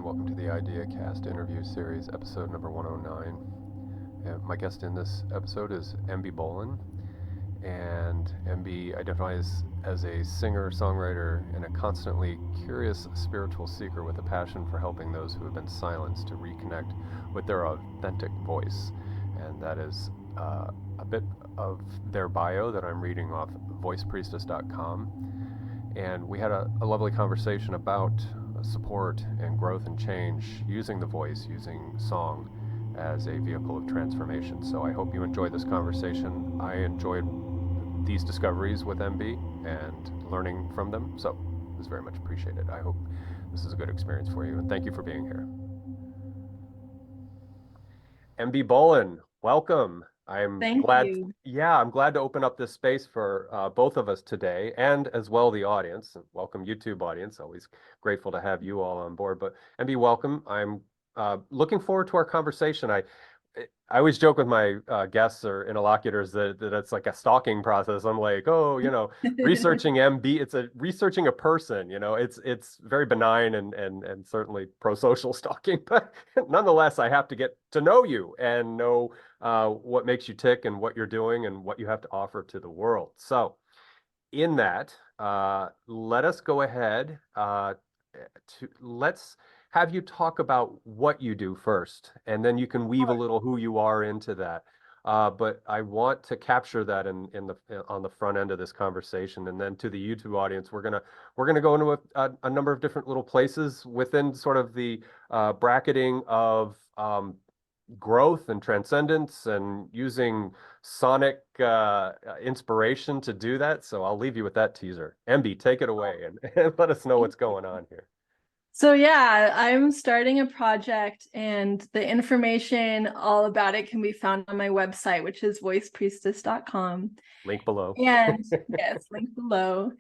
Welcome to the IdeaCast interview series, episode number 109. And my guest in this episode is Bolin, and MB identifies as a singer, songwriter, and a constantly curious spiritual seeker with a passion for helping those who have been silenced to reconnect with their authentic voice. And that is a bit of their bio that I'm reading off voicepriestess.com. And we had a lovely conversation about support and growth and change using the voice, using song as a vehicle of transformation. So I hope you enjoyed this conversation. I enjoyed these discoveries with MB and learning from them. So it was very much appreciated. I hope this is a good experience for you. And thank you for being here. MB Bolin, welcome. Thank you. I'm glad to open up this space for both of us today, and as well the audience. Welcome, YouTube audience. Always grateful to have you all on board. But MB, welcome. I'm looking forward to our conversation. I always joke with my guests or interlocutors that it's like a stalking process. I'm like, researching MB, researching a person. It's very benign and certainly pro-social stalking, but nonetheless, I have to get to know you and know what makes you tick and what you're doing and what you have to offer to the world. So, in that, let us go ahead let's have you talk about what you do first, and then you can weave a little who you are into that. But I want to capture that on the front end of this conversation, and then to the YouTube audience, we're gonna go into a number of different little places within sort of the bracketing of growth and transcendence, and using sonic inspiration to do that. So I'll leave you with that teaser. MB, take it away and let us know what's going on here. So yeah, I'm starting a project, and the information all about it can be found on my website, which is voicepriestess.com. Link below. And yes, link below.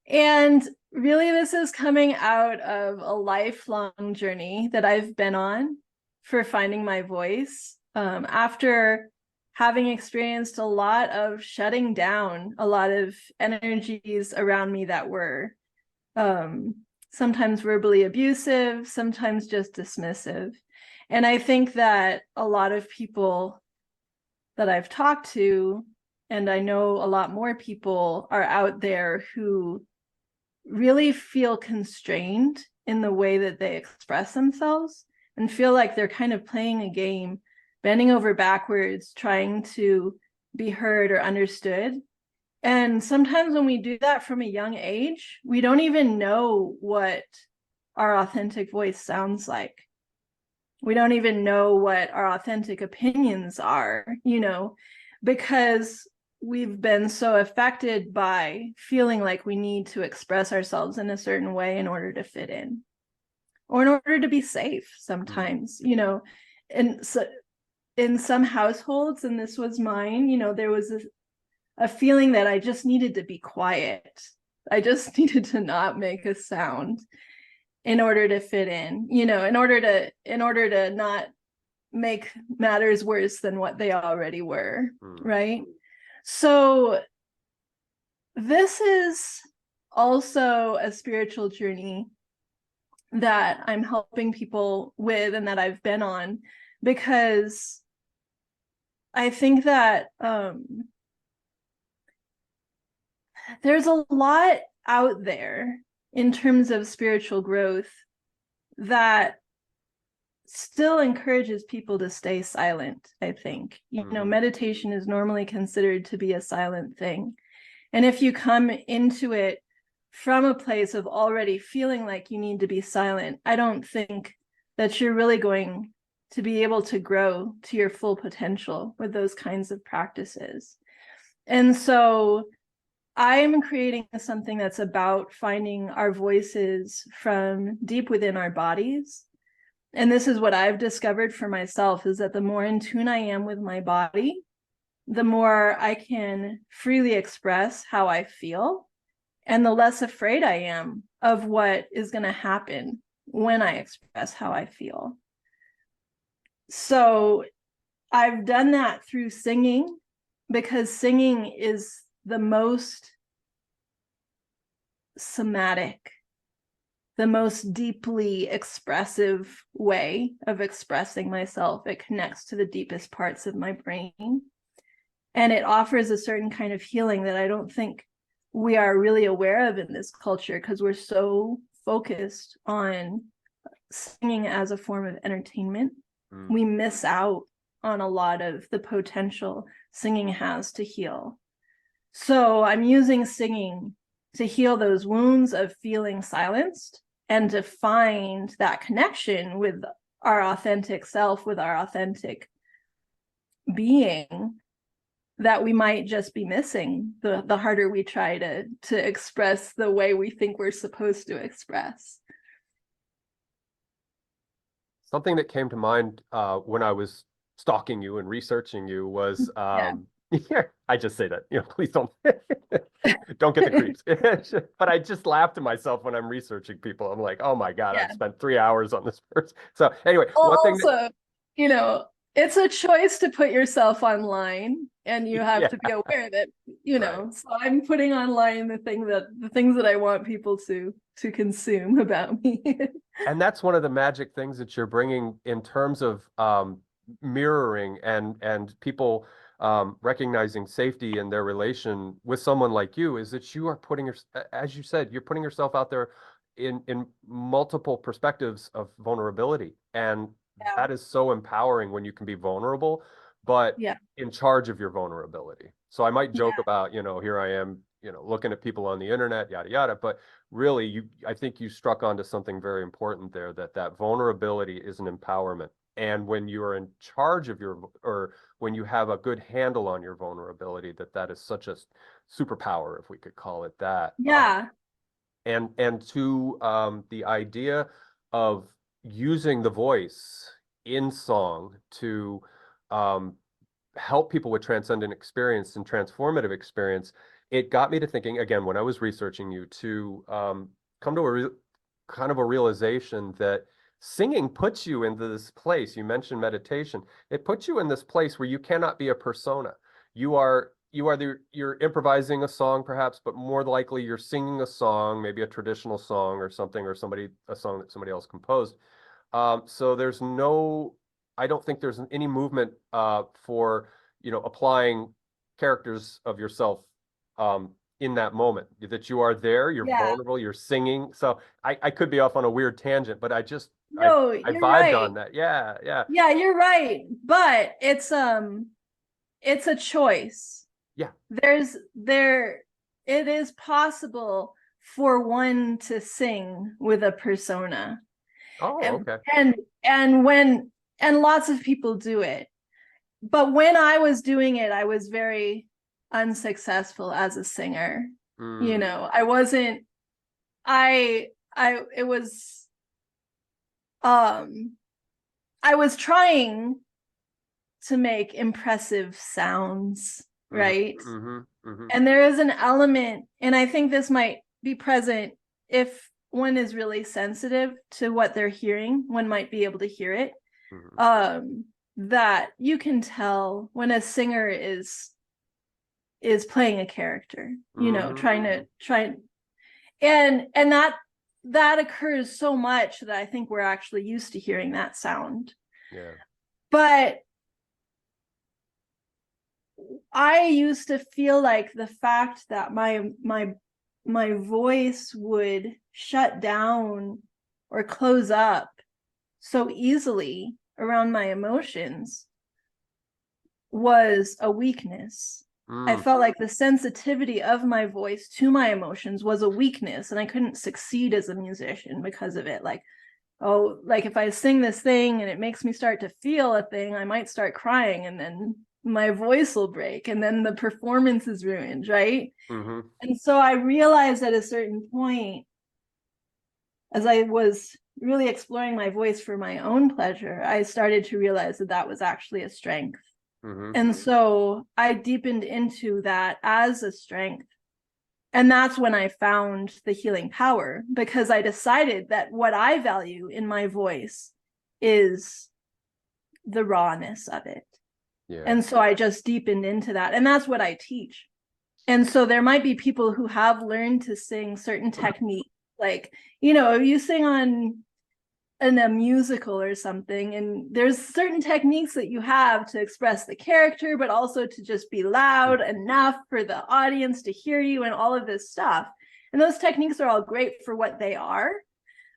And really, this is coming out of a lifelong journey that I've been on for finding my voice. After having experienced a lot of shutting down, a lot of energies around me that were sometimes verbally abusive, sometimes just dismissive. And I think that a lot of people that I've talked to, and I know a lot more people are out there who really feel constrained in the way that they express themselves and feel like they're kind of playing a game, bending over backwards, trying to be heard or understood. And sometimes when we do that from a young age, we don't even know what our authentic voice sounds like. We don't even know what our authentic opinions are, because we've been so affected by feeling like we need to express ourselves in a certain way in order to fit in, or in order to be safe sometimes, And so in some households, and this was mine, there was a feeling that I just needed to be quiet. I just needed to not make a sound in order to fit in, in order to not make matters worse than what they already were, right? So this is also a spiritual journey that I'm helping people with and that I've been on, because I think that there's a lot out there in terms of spiritual growth that still encourages people to stay silent, I think. Meditation is normally considered to be a silent thing. And if you come into it from a place of already feeling like you need to be silent, I don't think that you're really going to be able to grow to your full potential with those kinds of practices. And so I'm creating something that's about finding our voices from deep within our bodies. And this is what I've discovered for myself, is that the more in tune I am with my body, the more I can freely express how I feel, and the less afraid I am of what is going to happen when I express how I feel. So I've done that through singing, because singing is the most somatic the most deeply expressive way of expressing myself. It connects to the deepest parts of my brain. And it offers a certain kind of healing that I don't think we are really aware of in this culture, because we're so focused on singing as a form of entertainment. We miss out on a lot of the potential singing has to heal. So I'm using singing to heal those wounds of feeling silenced and to find that connection with our authentic self, with our authentic being, that we might just be missing the harder we try to express the way we think we're supposed to express. Something that came to mind when I was stalking you and researching you was yeah, I just say that, please don't don't get the creeps. But I just laugh to myself when I'm researching people. I'm like, oh my God, I've spent 3 hours on this person. So anyway, one thing also, it's a choice to put yourself online, and you have to be aware that, right. So I'm putting online the things that I want people to consume about me. And that's one of the magic things that you're bringing in terms of mirroring and people recognizing safety in their relation with someone like you, is that you are putting as you said, you're putting yourself out there in multiple perspectives of vulnerability. And that is so empowering when you can be vulnerable, but in charge of your vulnerability. So I might joke about, here I am, looking at people on the internet, yada, yada, but really I think you struck onto something very important there, that vulnerability is an empowerment. And when you are in charge of or when you have a good handle on your vulnerability, that is such a superpower, if we could call it that. And to the idea of using the voice in song to help people with transcendent experience and transformative experience, it got me to thinking, again, when I was researching you, to come to a kind of a realization that singing puts you into this place. You mentioned meditation. It puts you in this place where you cannot be a persona. You're improvising a song perhaps, but more likely you're singing a song, maybe a traditional song or something, or a song that somebody else composed. So I don't think there's any movement for, applying characters of yourself in that moment, that you are there, you're vulnerable, you're singing. So I could be off on a weird tangent, but I you're vibed right on that. Yeah. you're right, but it's a choice. It is possible for one to sing with a persona. Okay. And lots of people do it, but when I was doing it, I was very unsuccessful as a singer. I wasn't. It was. I was trying to make impressive sounds, right? And there is an element, and I think this might be present if one is really sensitive to what they're hearing. One might be able to hear it. That you can tell when a singer is playing a character, and that occurs so much that I think we're actually used to hearing that sound. But I used to feel like the fact that my voice would shut down or close up so easily around my emotions was a weakness. I felt like the sensitivity of my voice to my emotions was a weakness, and I couldn't succeed as a musician because of it. Like if I sing this thing and it makes me start to feel a thing, I might start crying, and then my voice will break, and then the performance is ruined, right? And so I realized at a certain point, as I was really exploring my voice for my own pleasure, I started to realize that was actually a strength. And so I deepened into that as a strength. And that's when I found the healing power, because I decided that what I value in my voice is the rawness of it. And so I just deepened into that. And that's what I teach. And so there might be people who have learned to sing certain techniques Like, you sing on in a musical or something, and there's certain techniques that you have to express the character, but also to just be loud enough for the audience to hear you and all of this stuff. And those techniques are all great for what they are,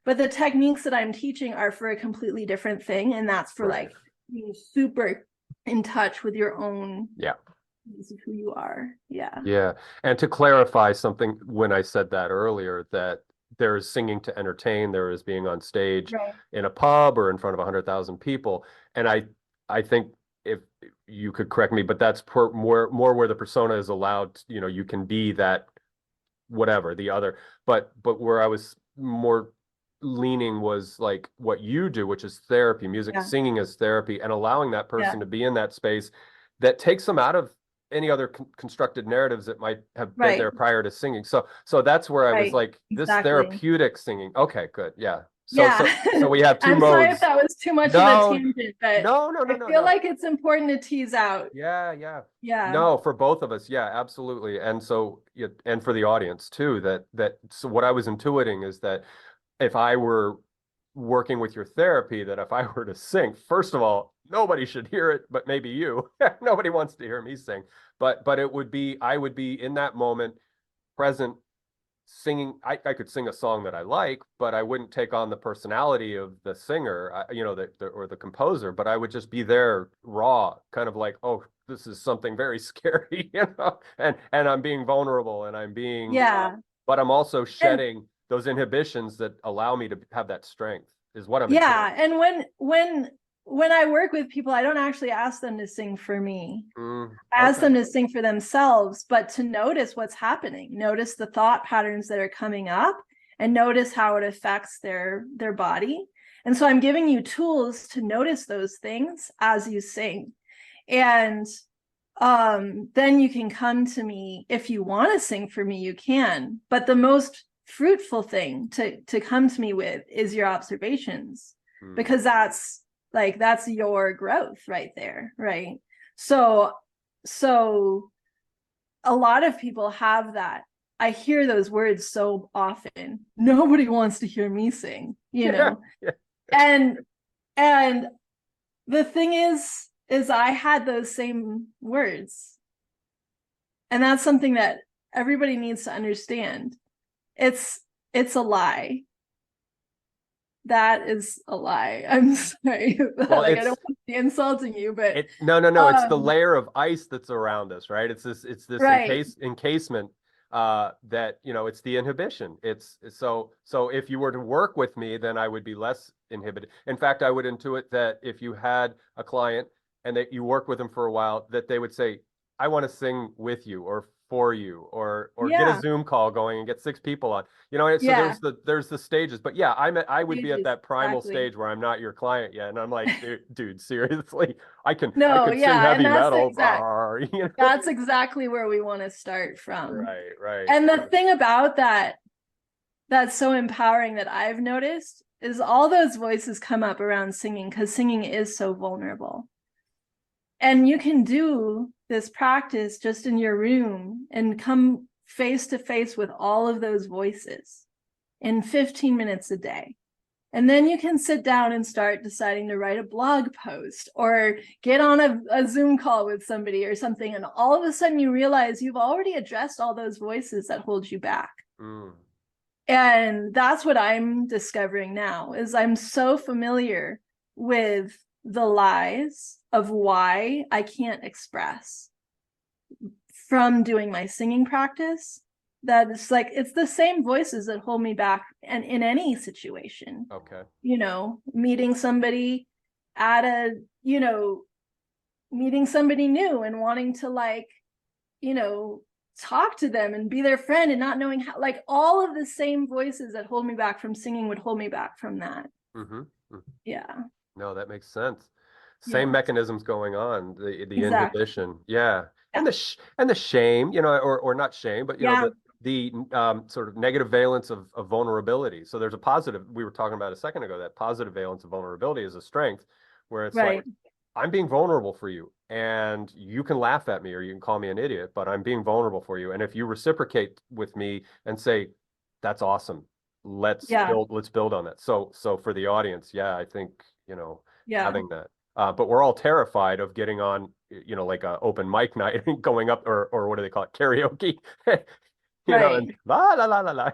but the techniques that I'm teaching are for a completely different thing, and that's for Right. like being super in touch with your own Yeah. of who you are. Yeah. Yeah. And to clarify something, when I said that earlier, that there is singing to entertain, there is being on stage Right. in a pub or in front of 100,000 people. And I think, if you could correct me, but that's more where the persona is allowed, you can be that whatever the other, but where I was more leaning was like what you do, which is therapy, music, Yeah. singing is therapy, and allowing that Yeah. person to be in that space that takes them out of any other constructed narratives that might have been Right. there prior to singing. So that's where I was Right. like, this Exactly. therapeutic singing. Okay, good. Yeah. So Yeah. so so we have two I'm sorry if modes. that was too much of a No, tangent, but no, no, no, I no, feel no. like it's important to tease out. Yeah, yeah. Yeah. No, for both of us, yeah, absolutely. And so, yeah, and for the audience too, so what I was intuiting is that if I were working with your therapy, that if I were to sing, first of all, nobody should hear it, but maybe you. Nobody wants to hear me sing. But I would be in that moment present, singing. I could sing a song that I like, but I wouldn't take on the personality of the singer, or the composer, but I would just be there raw, kind of like, oh, this is something very scary, and I'm being vulnerable, and I'm being, Yeah. but I'm also And shedding those inhibitions that allow me to have that strength, is what I'm yeah, intuiting. and when I work with people, I don't actually ask them to sing for me. I ask Okay. them to sing for themselves, but to notice what's happening, notice the thought patterns that are coming up, and notice how it affects their body. And so I'm giving you tools to notice those things as you sing. And then you can come to me if you want to sing for me, you can. But the most fruitful thing to come to me with is your observations, because that's your growth right there, right? So a lot of people have that. I hear those words so often. Nobody wants to hear me sing, Yeah, yeah. and and the thing is I had those same words, and that's something that everybody needs to understand. It's a lie. That is a lie. I'm sorry. Well, Like, I don't want to be insulting you, but no, it's the um layer of ice that's around us, right? It's this right. encasement, that, it's the inhibition. So if you were to work with me, then I would be less inhibited. In fact, I would intuit that if you had a client and that you work with them for a while, that they would say, I want to sing with you or for you, or get a Yeah. Zoom call going and get 6 people on. And so Yeah. there's the stages. But yeah, I would be at Stages. that primal Exactly. stage where I'm not your client yet, and I'm like, dude, seriously, I No, could sing yeah, and heavy metal. that's exactly where we want to start from. Right, right. And the thing about that that's so empowering that I've noticed is all those voices come up around singing, because singing is so vulnerable. And you can do this practice just in your room and come face to face with all of those voices in 15 minutes a day. And then you can sit down and start deciding to write a blog post or get on a Zoom call with somebody or something. And all of a sudden you realize you've already addressed all those voices that hold you back. Mm. And that's what I'm discovering now, is I'm so familiar with the lies of why I can't express from doing my singing practice, that it's the same voices that hold me back, and in any situation, Okay. meeting somebody at a meeting somebody new and wanting to you know talk to them and be their friend, and not knowing how, like, all of the same voices that hold me back from singing would hold me back from that. Mm-hmm. Mm-hmm. Yeah. No, that makes sense. Same Yeah. mechanisms going on, the Exactly. inhibition, yeah, Yeah. and the shame, or not shame, but Yeah. the sort of negative valence of vulnerability. So there's a positive. We were talking about a second ago, that positive valence of vulnerability is a strength, where it's like, Right. I'm being vulnerable for you, and you can laugh at me or you can call me an idiot, but I'm being vulnerable for you. And if you reciprocate with me and say, that's awesome, let's build on that. So for the audience, yeah, I think, having that. But we're all terrified of getting on, like a open mic night and going up, or what do they call it, karaoke, and la la la la la,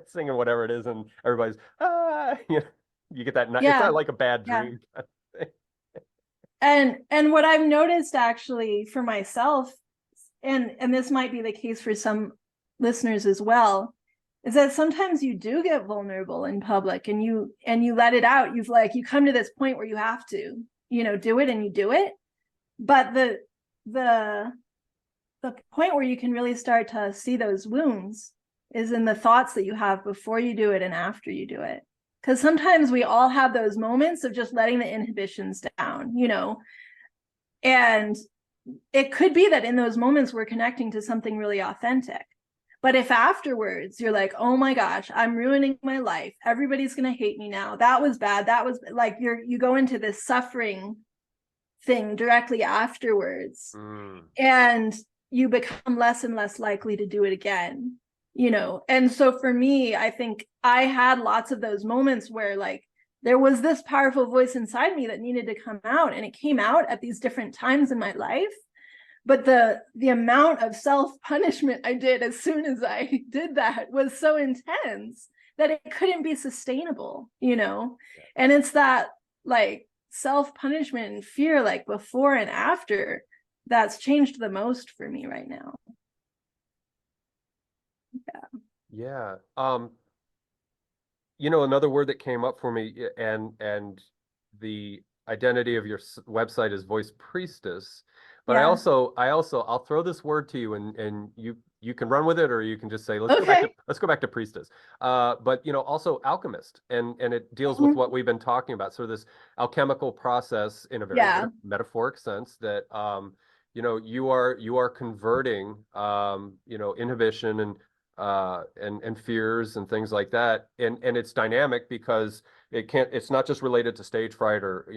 singing whatever it is, and everybody's you get that. It's not like a bad dream. And what I've noticed actually for myself, and this might be the case for some listeners as well, is that sometimes you do get vulnerable in public, and you let it out. You come to this point where you have to, do it, and you do it. But the point where you can really start to see those wounds is in the thoughts that you have before you do it and after you do it. Because sometimes we all have those moments of just letting the inhibitions down, and it could be that in those moments we're connecting to something really authentic. But if afterwards you're like, oh my gosh, I'm ruining my life, everybody's going to hate me now, that was bad, that was like, you go into this suffering thing directly afterwards, and you become less and less likely to do it again. And so for me, I think I had lots of those moments where like there was this powerful voice inside me that needed to come out, and it came out at these different times in my life. But the amount of self-punishment I did as soon as I did that was so intense that it couldn't be sustainable, and it's that like self-punishment and fear, like before and after, that's changed the most for me right now. Yeah. Another word that came up for me, and the identity of your website is Voice Priestess, but I'll throw this word to you, and you can run with it, or you can just say, let's go back to Priestess. But also alchemist, and it deals with what we've been talking about, sort of this alchemical process in a very metaphoric sense that you are converting inhibition and fears and things like that, and it's dynamic because it's not just related to stage fright, or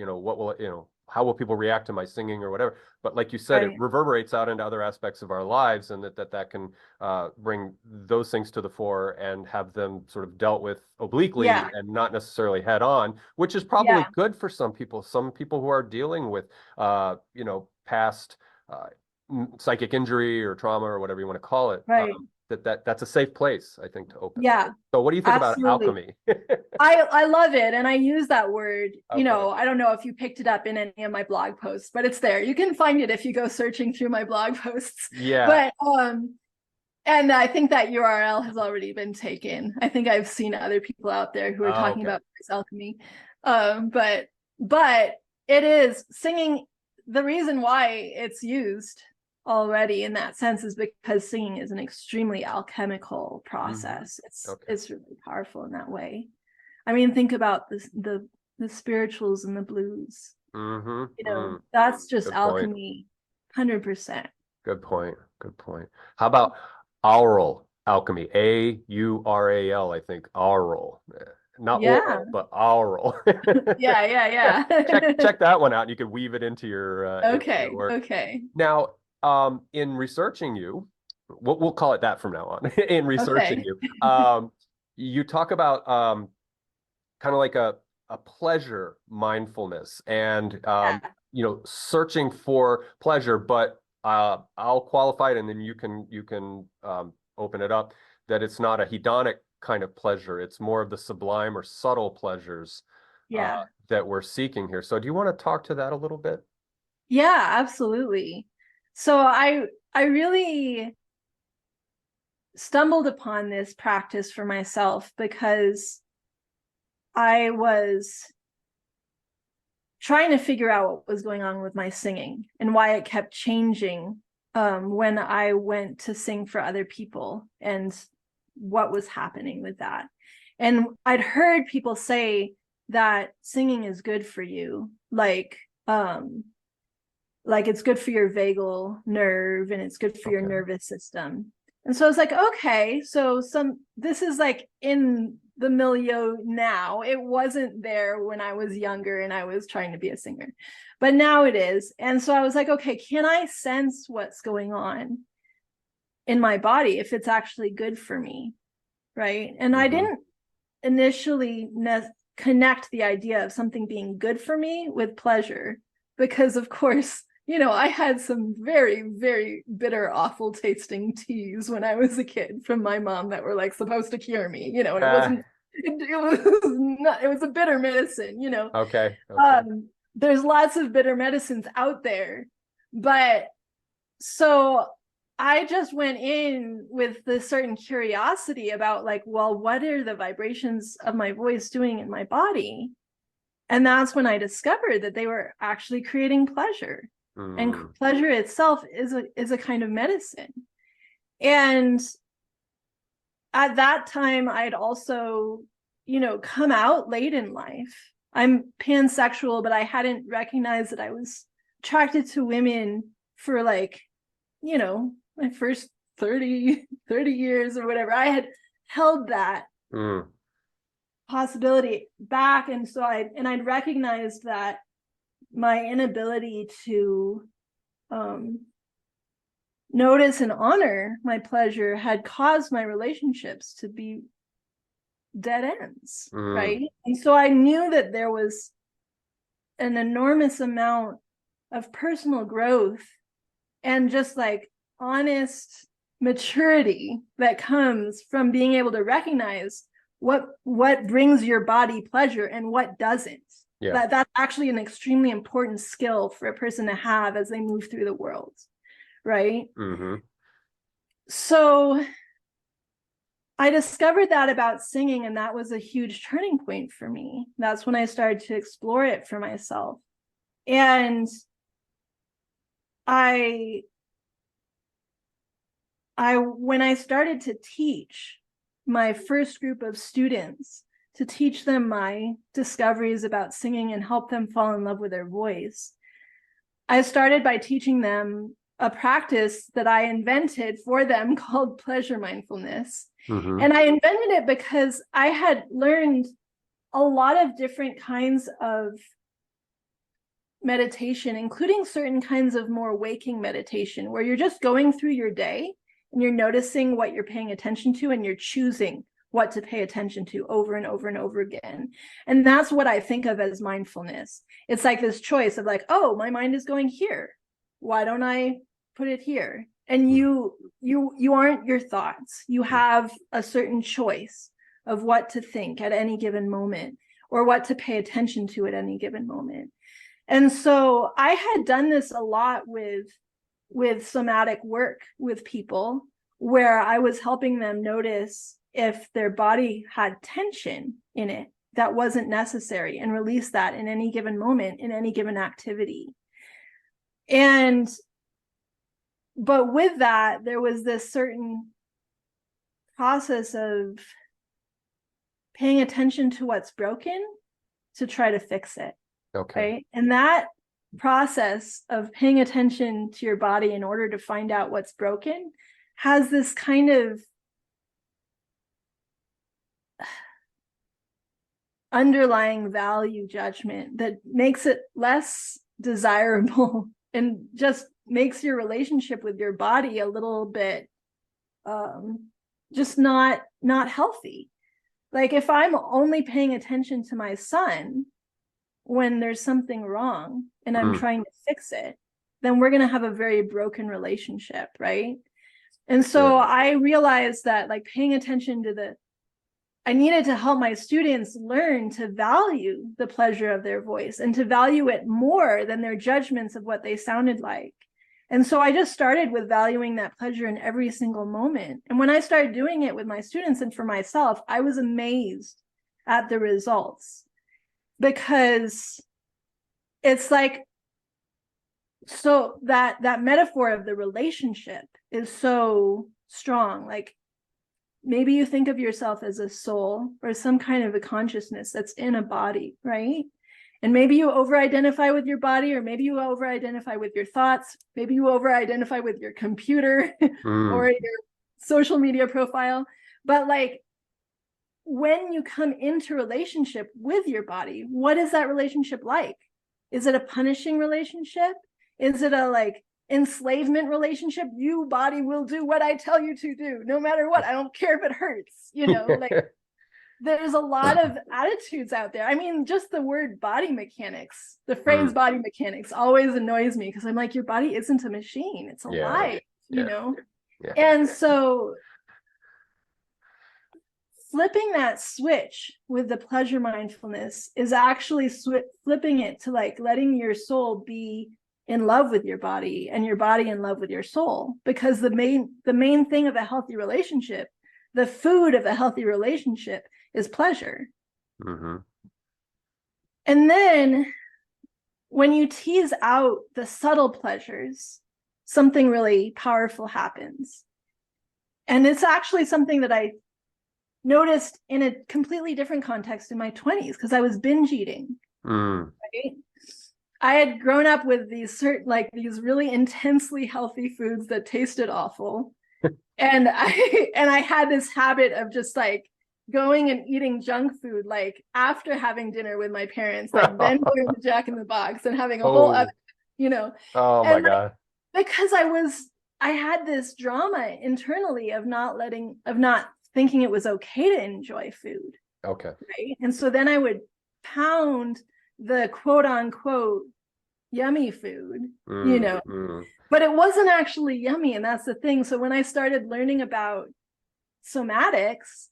how will people react to my singing or whatever, but like you said, it reverberates out into other aspects of our lives, and that can bring those things to the fore and have them sort of dealt with obliquely and not necessarily head on, which is probably good for some people who are dealing with past psychic injury or trauma or whatever you want to call it. That's a safe place, I think, to open. So what do you think about alchemy? I love it, and I use that word. I don't know if you picked it up in any of my blog posts, but it's there. You can find it if you go searching through my blog posts. But and I think that URL has already been taken. I think I've seen other people out there who are talking about alchemy. But it is singing. The reason why it's used already in that sense is because singing is an extremely alchemical process. It's really powerful in that way. I mean, think about the spirituals and the blues. That's just Good alchemy, 100%. Good point. How about aural alchemy? AURAL, I think. Aural, not oral, but aural. Check that one out, and you can weave it into your into your work. Now, in researching you, we'll call it that from now on. In researching you, you talk about kind of like a pleasure mindfulness, and searching for pleasure, but I'll qualify it, and then you can open it up, that it's not a hedonic kind of pleasure. It's more of the sublime or subtle pleasures that we're seeking here. So do you want to talk to that a little bit? Yeah, absolutely. So I really stumbled upon this practice for myself because I was trying to figure out what was going on with my singing and why it kept changing when I went to sing for other people, and what was happening with that. And I'd heard people say that singing is good for you, like it's good for your vagal nerve, and it's good for your nervous system. And so I was like, okay, so this is like in the milieu now. It wasn't there when I was younger and I was trying to be a singer, but now it is. And so I was like, okay, can I sense what's going on in my body if it's actually good for me? Right. And I didn't initially connect the idea of something being good for me with pleasure, because of course, I had some very, very bitter, awful tasting teas when I was a kid from my mom that were like supposed to cure me. It wasn't, it was not, it was a bitter medicine, Okay. Okay. There's lots of bitter medicines out there, but so I just went in with this certain curiosity about like, well, what are the vibrations of my voice doing in my body? And that's when I discovered that they were actually creating pleasure. And pleasure itself is a kind of medicine. And at that time, I'd also, come out late in life. I'm pansexual, but I hadn't recognized that I was attracted to women for like, my first 30 years or whatever. I had held that possibility back. And so I'd recognized that my inability to notice and honor my pleasure had caused my relationships to be dead ends, right? And so I knew that there was an enormous amount of personal growth and just like honest maturity that comes from being able to recognize what brings your body pleasure and what doesn't. That's actually an extremely important skill for a person to have as they move through the world, right? So I discovered that about singing, and that was a huge turning point for me. That's when I started to explore it for myself. And when I started to teach my first group of students, to teach them my discoveries about singing and help them fall in love with their voice, I started by teaching them a practice that I invented for them called pleasure mindfulness. And I invented it because I had learned a lot of different kinds of meditation, including certain kinds of more waking meditation, where you're just going through your day and you're noticing what you're paying attention to, and you're choosing what to pay attention to over and over and over again. And that's what I think of as mindfulness. It's like this choice of like, oh, my mind is going here. Why don't I put it here? And you aren't your thoughts. You have a certain choice of what to think at any given moment, or what to pay attention to at any given moment. And so I had done this a lot with somatic work with people, where I was helping them notice if their body had tension in it that wasn't necessary, and release that in any given moment, in any given activity. But with that, there was this certain process of paying attention to what's broken to try to fix it. Okay. Right. And that process of paying attention to your body in order to find out what's broken has this kind of underlying value judgment that makes it less desirable and just makes your relationship with your body a little bit just not healthy. Like if I'm only paying attention to my son when there's something wrong and I'm trying to fix it, then we're going to have a very broken relationship, right? And so I realized that like paying attention to I needed to help my students learn to value the pleasure of their voice and to value it more than their judgments of what they sounded like. And so I just started with valuing that pleasure in every single moment. And when I started doing it with my students and for myself, I was amazed at the results, because it's like, so that metaphor of the relationship is so strong. Like maybe you think of yourself as a soul or some kind of a consciousness that's in a body, right? And maybe you over-identify with your body, or maybe you over-identify with your thoughts. Maybe you over-identify with your computer or your social media profile. But like when you come into relationship with your body, what is that relationship like? Is it a punishing relationship? Is it a like enslavement relationship? You body will do what I tell you to do, no matter what. I don't care if it hurts, like there's a lot of attitudes out there. I mean, just the word body mechanics, the phrase body mechanics always annoys me because I'm like, your body isn't a machine, it's alive, you know? Yeah. And so flipping that switch with the pleasure mindfulness is actually flipping it to like letting your soul be in love with your body and your body in love with your soul, because the main thing of a healthy relationship, the food of a healthy relationship, is pleasure. And then when you tease out the subtle pleasures, something really powerful happens. And it's actually something that I noticed in a completely different context in my 20s, because I was binge eating. Right? I had grown up with these these really intensely healthy foods that tasted awful. and I had this habit of just like going and eating junk food like after having dinner with my parents, like then going to Jack in the Box and having a whole other, you know. Oh my God. Because I had this drama internally of not thinking it was okay to enjoy food. Okay. Right. And so then I would pound the quote unquote yummy food, you know, but it wasn't actually yummy. And that's the thing. So when I started learning about somatics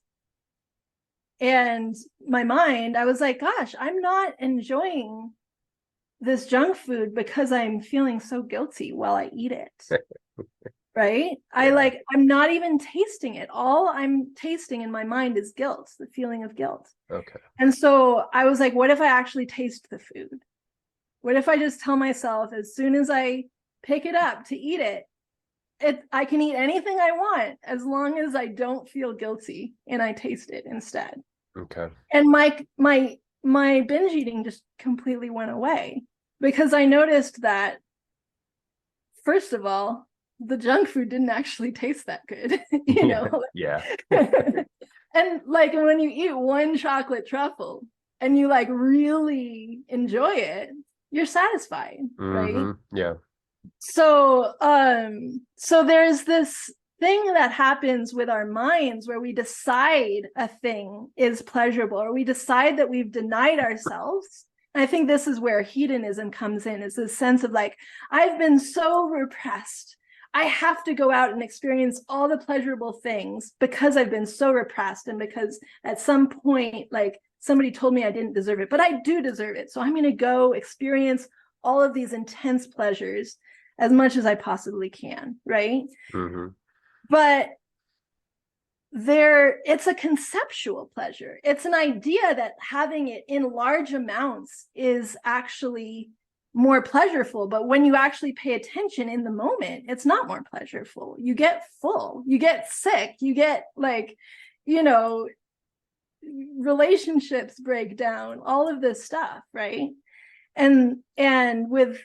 and my mind, I was like, gosh, I'm not enjoying this junk food because I'm feeling so guilty while I eat it. Right? I'm not even tasting it. All I'm tasting in my mind is guilt, the feeling of guilt. Okay. And so I was like, what if I actually taste the food? What if I just tell myself as soon as I pick it up to eat it, I can eat anything I want as long as I don't feel guilty and I taste it instead. Okay. And my binge eating just completely went away because I noticed that, first of all, the junk food didn't actually taste that good, you know? Yeah. And like when you eat one chocolate truffle and you like really enjoy it, you're satisfied, right? Yeah. So there's this thing that happens with our minds where we decide a thing is pleasurable, or we decide that we've denied ourselves. And I think this is where hedonism comes in, is this sense of like, I've been so repressed, I have to go out and experience all the pleasurable things because I've been so repressed, and because at some point like somebody told me I didn't deserve it, but I do deserve it. So I'm going to go experience all of these intense pleasures as much as I possibly can, right? But it's a conceptual pleasure. It's an idea that having it in large amounts is actually more pleasurable. But when you actually pay attention in the moment, it's not more pleasurable. You get full, you get sick, you get like, you know, relationships break down, all of this stuff, right? And with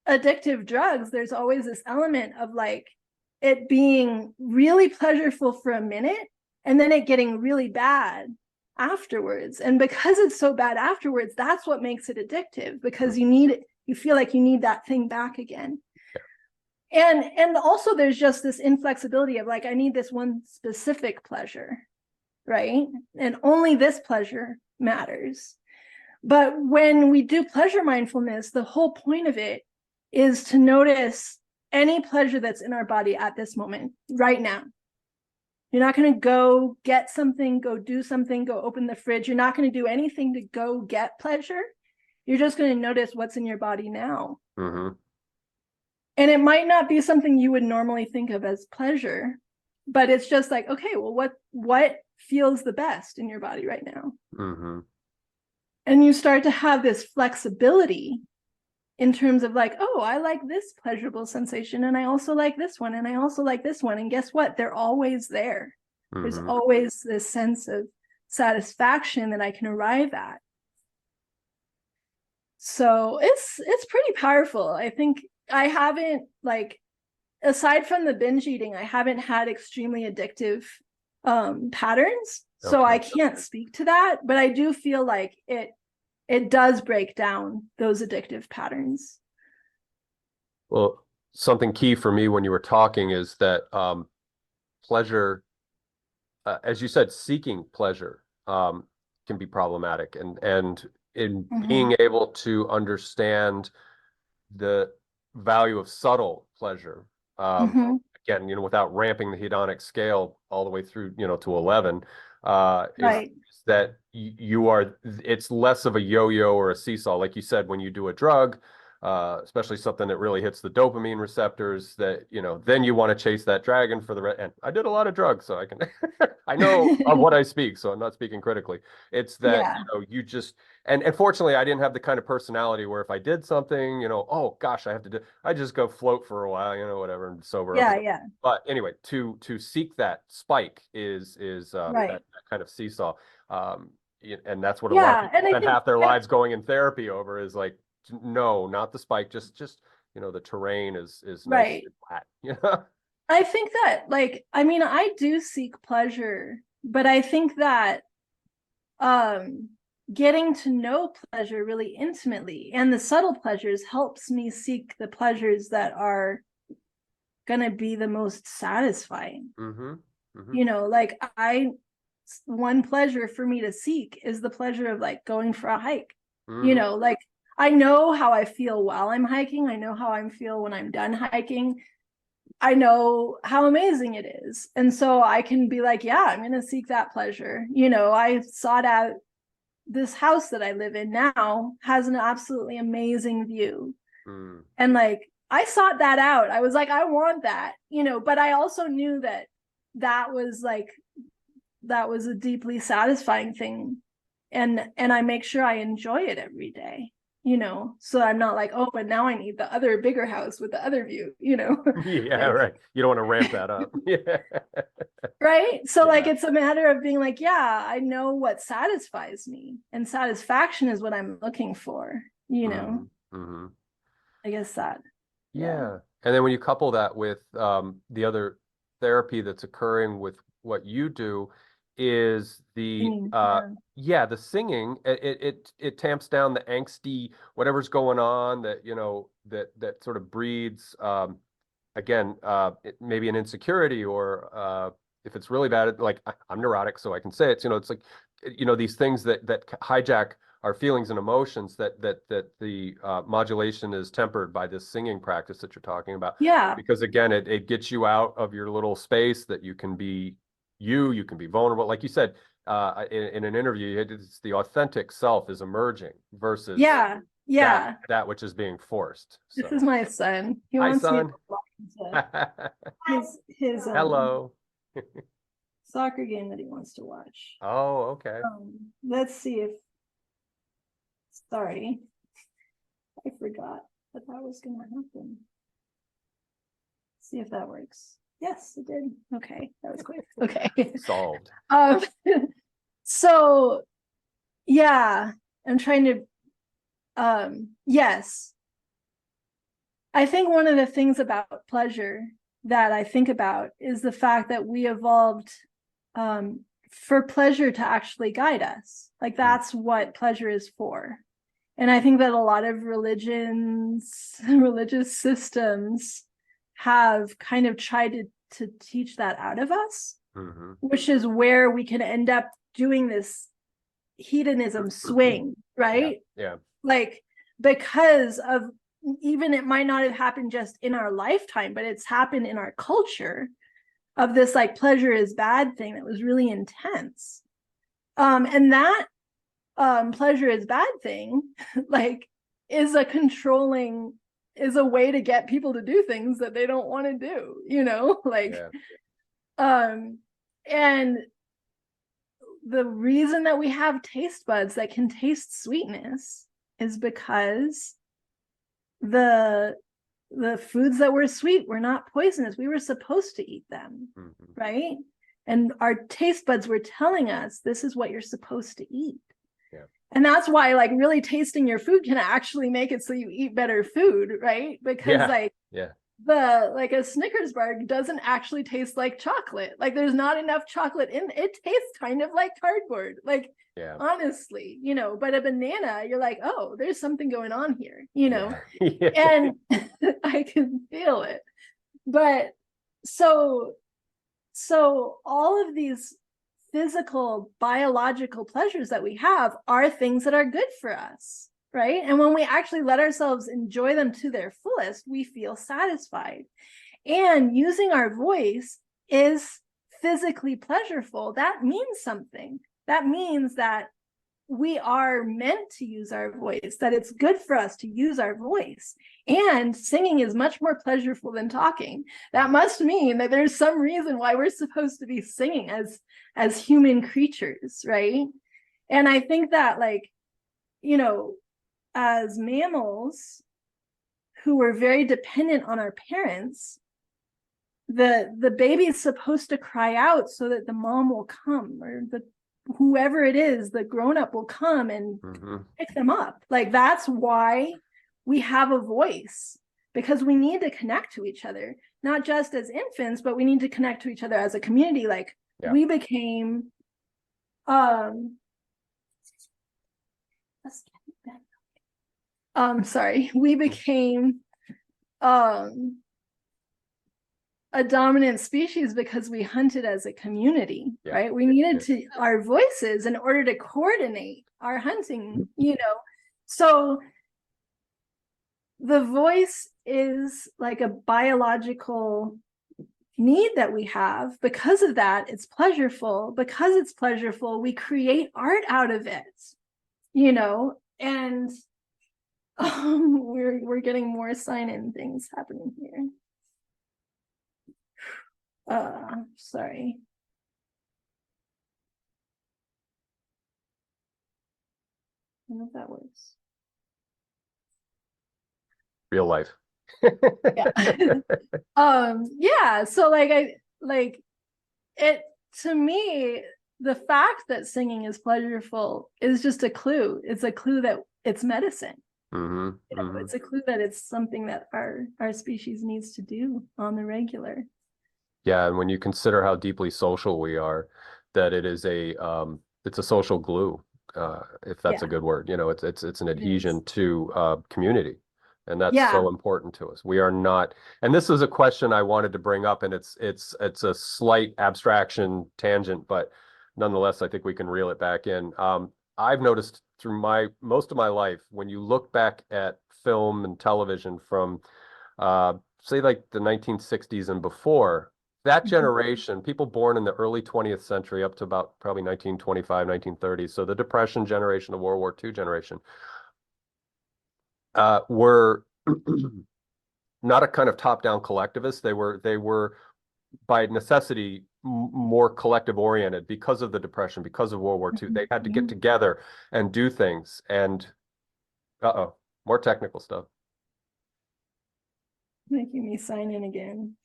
addictive drugs, there's always this element of like it being really pleasurable for a minute and then it getting really bad afterwards. And because it's so bad afterwards, that's what makes it addictive, because you feel like you need that thing back again. And also there's just this inflexibility of like, I need this one specific pleasure, right? And only this pleasure matters. But when we do pleasure mindfulness, the whole point of it is to notice any pleasure that's in our body at this moment, right now. You're not going to go get something, go do something, go open the fridge. You're not going to do anything to go get pleasure. You're just going to notice what's in your body now. And it might not be something you would normally think of as pleasure, but it's just like, okay, well, what feels the best in your body right now? And you start to have this flexibility in terms of like, oh, I like this pleasurable sensation, and I also like this one, and I also like this one. And guess what? They're always there. There's always this sense of satisfaction that I can arrive at. So it's pretty powerful. I think I haven't, like, aside from the binge eating, I haven't had extremely addictive patterns. So I can't speak to that, but I do feel like it does break down those addictive patterns. Well, something key for me when you were talking is that pleasure, as you said, seeking pleasure can be problematic. And in Mhm. being able to understand the value of subtle pleasure, Mhm. again, without ramping the hedonic scale all the way through, to 11, is Right. that you are, it's less of a yo-yo or a seesaw. Like you said, when you do a drug, especially something that really hits the dopamine receptors, that, then you want to chase that dragon for and I did a lot of drugs, so I can, I know of what I speak, so I'm not speaking critically. It's that, Yeah. you just, and fortunately, I didn't have the kind of personality where if I did something, oh gosh, I have to do, I just go float for a while, whatever, and sober up Yeah, again. yeah. But anyway, to seek that spike is Right. that kind of seesaw, and that's what a lot of Yeah, people and I spend think half their lives going in therapy over, is like, no, not the spike, just the terrain is nice right. and flat, I think that, like, I mean, I do seek pleasure, but I think that um getting to know pleasure really intimately and the subtle pleasures helps me seek the pleasures that are going to be the most satisfying. Mm-hmm. Mm-hmm. Like, one pleasure for me to seek is the pleasure of like going for a hike. Mm-hmm. Like, I know how I feel while I'm hiking. I know how I feel when I'm done hiking. I know how amazing it is. And so I can be like, yeah, I'm going to seek that pleasure. I sought out this house that I live in now has an absolutely amazing view. Mm. And like, I sought that out. I was like, I want that, but I also knew that that was like, that was a deeply satisfying thing. And I make sure I enjoy it every day, so I'm not like, oh, but now I need the other bigger house with the other view, Yeah, like, right. You don't want to ramp that up. Yeah. right. So like, Yeah. it's a matter of being like, yeah, I know what satisfies me, and satisfaction is what I'm looking for, Mm-hmm. Mm-hmm. I guess that. Yeah. Yeah. And then when you couple that with the other therapy that's occurring with what you do, is the Singing, yeah. yeah, the singing. It tamps down the angsty whatever's going on, that that sort of breeds, again, maybe an insecurity, or if it's really bad, like I'm neurotic, so I can say it. It's like, these things that hijack our feelings and emotions, that the modulation is tempered by this singing practice that you're talking about. Yeah. Because again, it gets you out of your little space, that you can be you can be vulnerable. Like you said, in an interview, it's the authentic self is emerging versus Yeah. that Yeah. that which is being forced. This is So, my son. He hi, wants me to son. watch his Hello. soccer game that he wants to watch. Oh, okay. Let's see if, sorry, I forgot that was gonna happen. See if that works. Yes, it did. Okay, that was quick. Okay. Solved. um so yeah, I'm trying to, yes, I think one of the things about pleasure that I think about is the fact that we evolved for pleasure to actually guide us. Like, that's what pleasure is for. And I think that a lot of religious systems have kind of tried to teach that out of us, Mm-hmm. which is where we can end up doing this hedonism swing, Yeah. right? Yeah. Like, because of, even it might not have happened just in our lifetime, but it's happened in our culture, of this like pleasure is bad thing that was really intense. And that pleasure is bad thing, like, is a way to get people to do things that they don't want to do, like, Yeah. um and the reason that we have taste buds that can taste sweetness is because the foods that were sweet were not poisonous. We were supposed to eat them, Mm-hmm. right? And our taste buds were telling us this is what you're supposed to eat. Yeah. And that's why, like, really tasting your food can actually make it so you eat better food, right? Because Yeah. like, Yeah. a Snickers bar doesn't actually taste like chocolate. Like, there's not enough chocolate in it. Tastes kind of like cardboard, like, Yeah. honestly, but a banana, you're like, oh, there's something going on here, Yeah. Yeah. and I can feel it. But so all of these physical, biological pleasures that we have are things that are good for us, right? And when we actually let ourselves enjoy them to their fullest, we feel satisfied. And using our voice is physically pleasurable. That means something. That means that we are meant to use our voice, that it's good for us to use our voice. And singing is much more pleasurable than talking. That must mean that there's some reason why we're supposed to be singing as human creatures, right? And I think that, like, you know, as mammals who were very dependent on our parents, the baby is supposed to cry out so that the mom will come, or the whoever it is, the grown-up will come and pick them up. Like, that's why we have a voice, because we need to connect to each other, not just as infants, but we need to connect to each other as a community. Like, we became we became a dominant species because we hunted as a community, right? We needed to our voices in order to coordinate our hunting, you know. So the voice is like a biological need that we have. Because of that, it's pleasurable. Because it's pleasurable, we create art out of it, you know. And we're getting more sign-in things happening here. Sorry. I don't know if that works. Real life. Yeah. So like it, to me, the fact that singing is pleasurable is just a clue. It's a clue that it's medicine. You know, it's a clue that it's something that our species needs to do on the regular. Yeah, and when you consider how deeply social we are, that it is it's a social glue, if that's a good word. You know, it's an adhesion to community, and that's so important to us. We are not, and this is a question I wanted to bring up, and it's a slight abstraction tangent, but nonetheless, I think we can reel it back in. I've noticed through most of my life, when you look back at film and television from say like the 1960s and before, that generation, people born in the early 20th century up to about probably 1925, 1930, so the Depression generation, the World War II generation, were not a kind of top-down collectivist. They were by necessity more collective oriented because of the Depression, because of World War II. They had to get together and do things. And more technical stuff. Making me sign in again.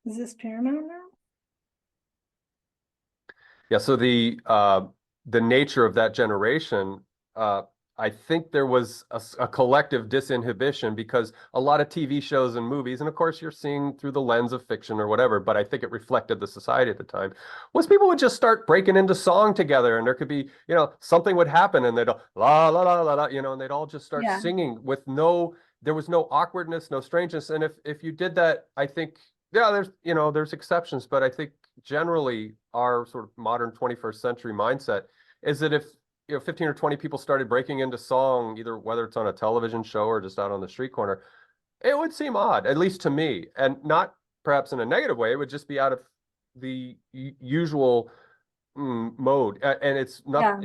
Is this Paramount now? Yeah, so the nature of that generation, I think there was a collective disinhibition because a lot of TV shows and movies, and of course you're seeing through the lens of fiction or whatever, but I think it reflected the society at the time, was people would just start breaking into song together, and there could be, you know, something would happen and they'd la la la la la, you know, and they'd all just start singing with there was no awkwardness, no strangeness. And if you did that, I think, there's exceptions, but I think generally our sort of modern 21st century mindset is that if 15 or 20 people started breaking into song, either whether it's on a television show or just out on the street corner, it would seem odd, at least to me, and not perhaps in a negative way. It would just be out of the usual mode, and it's nothing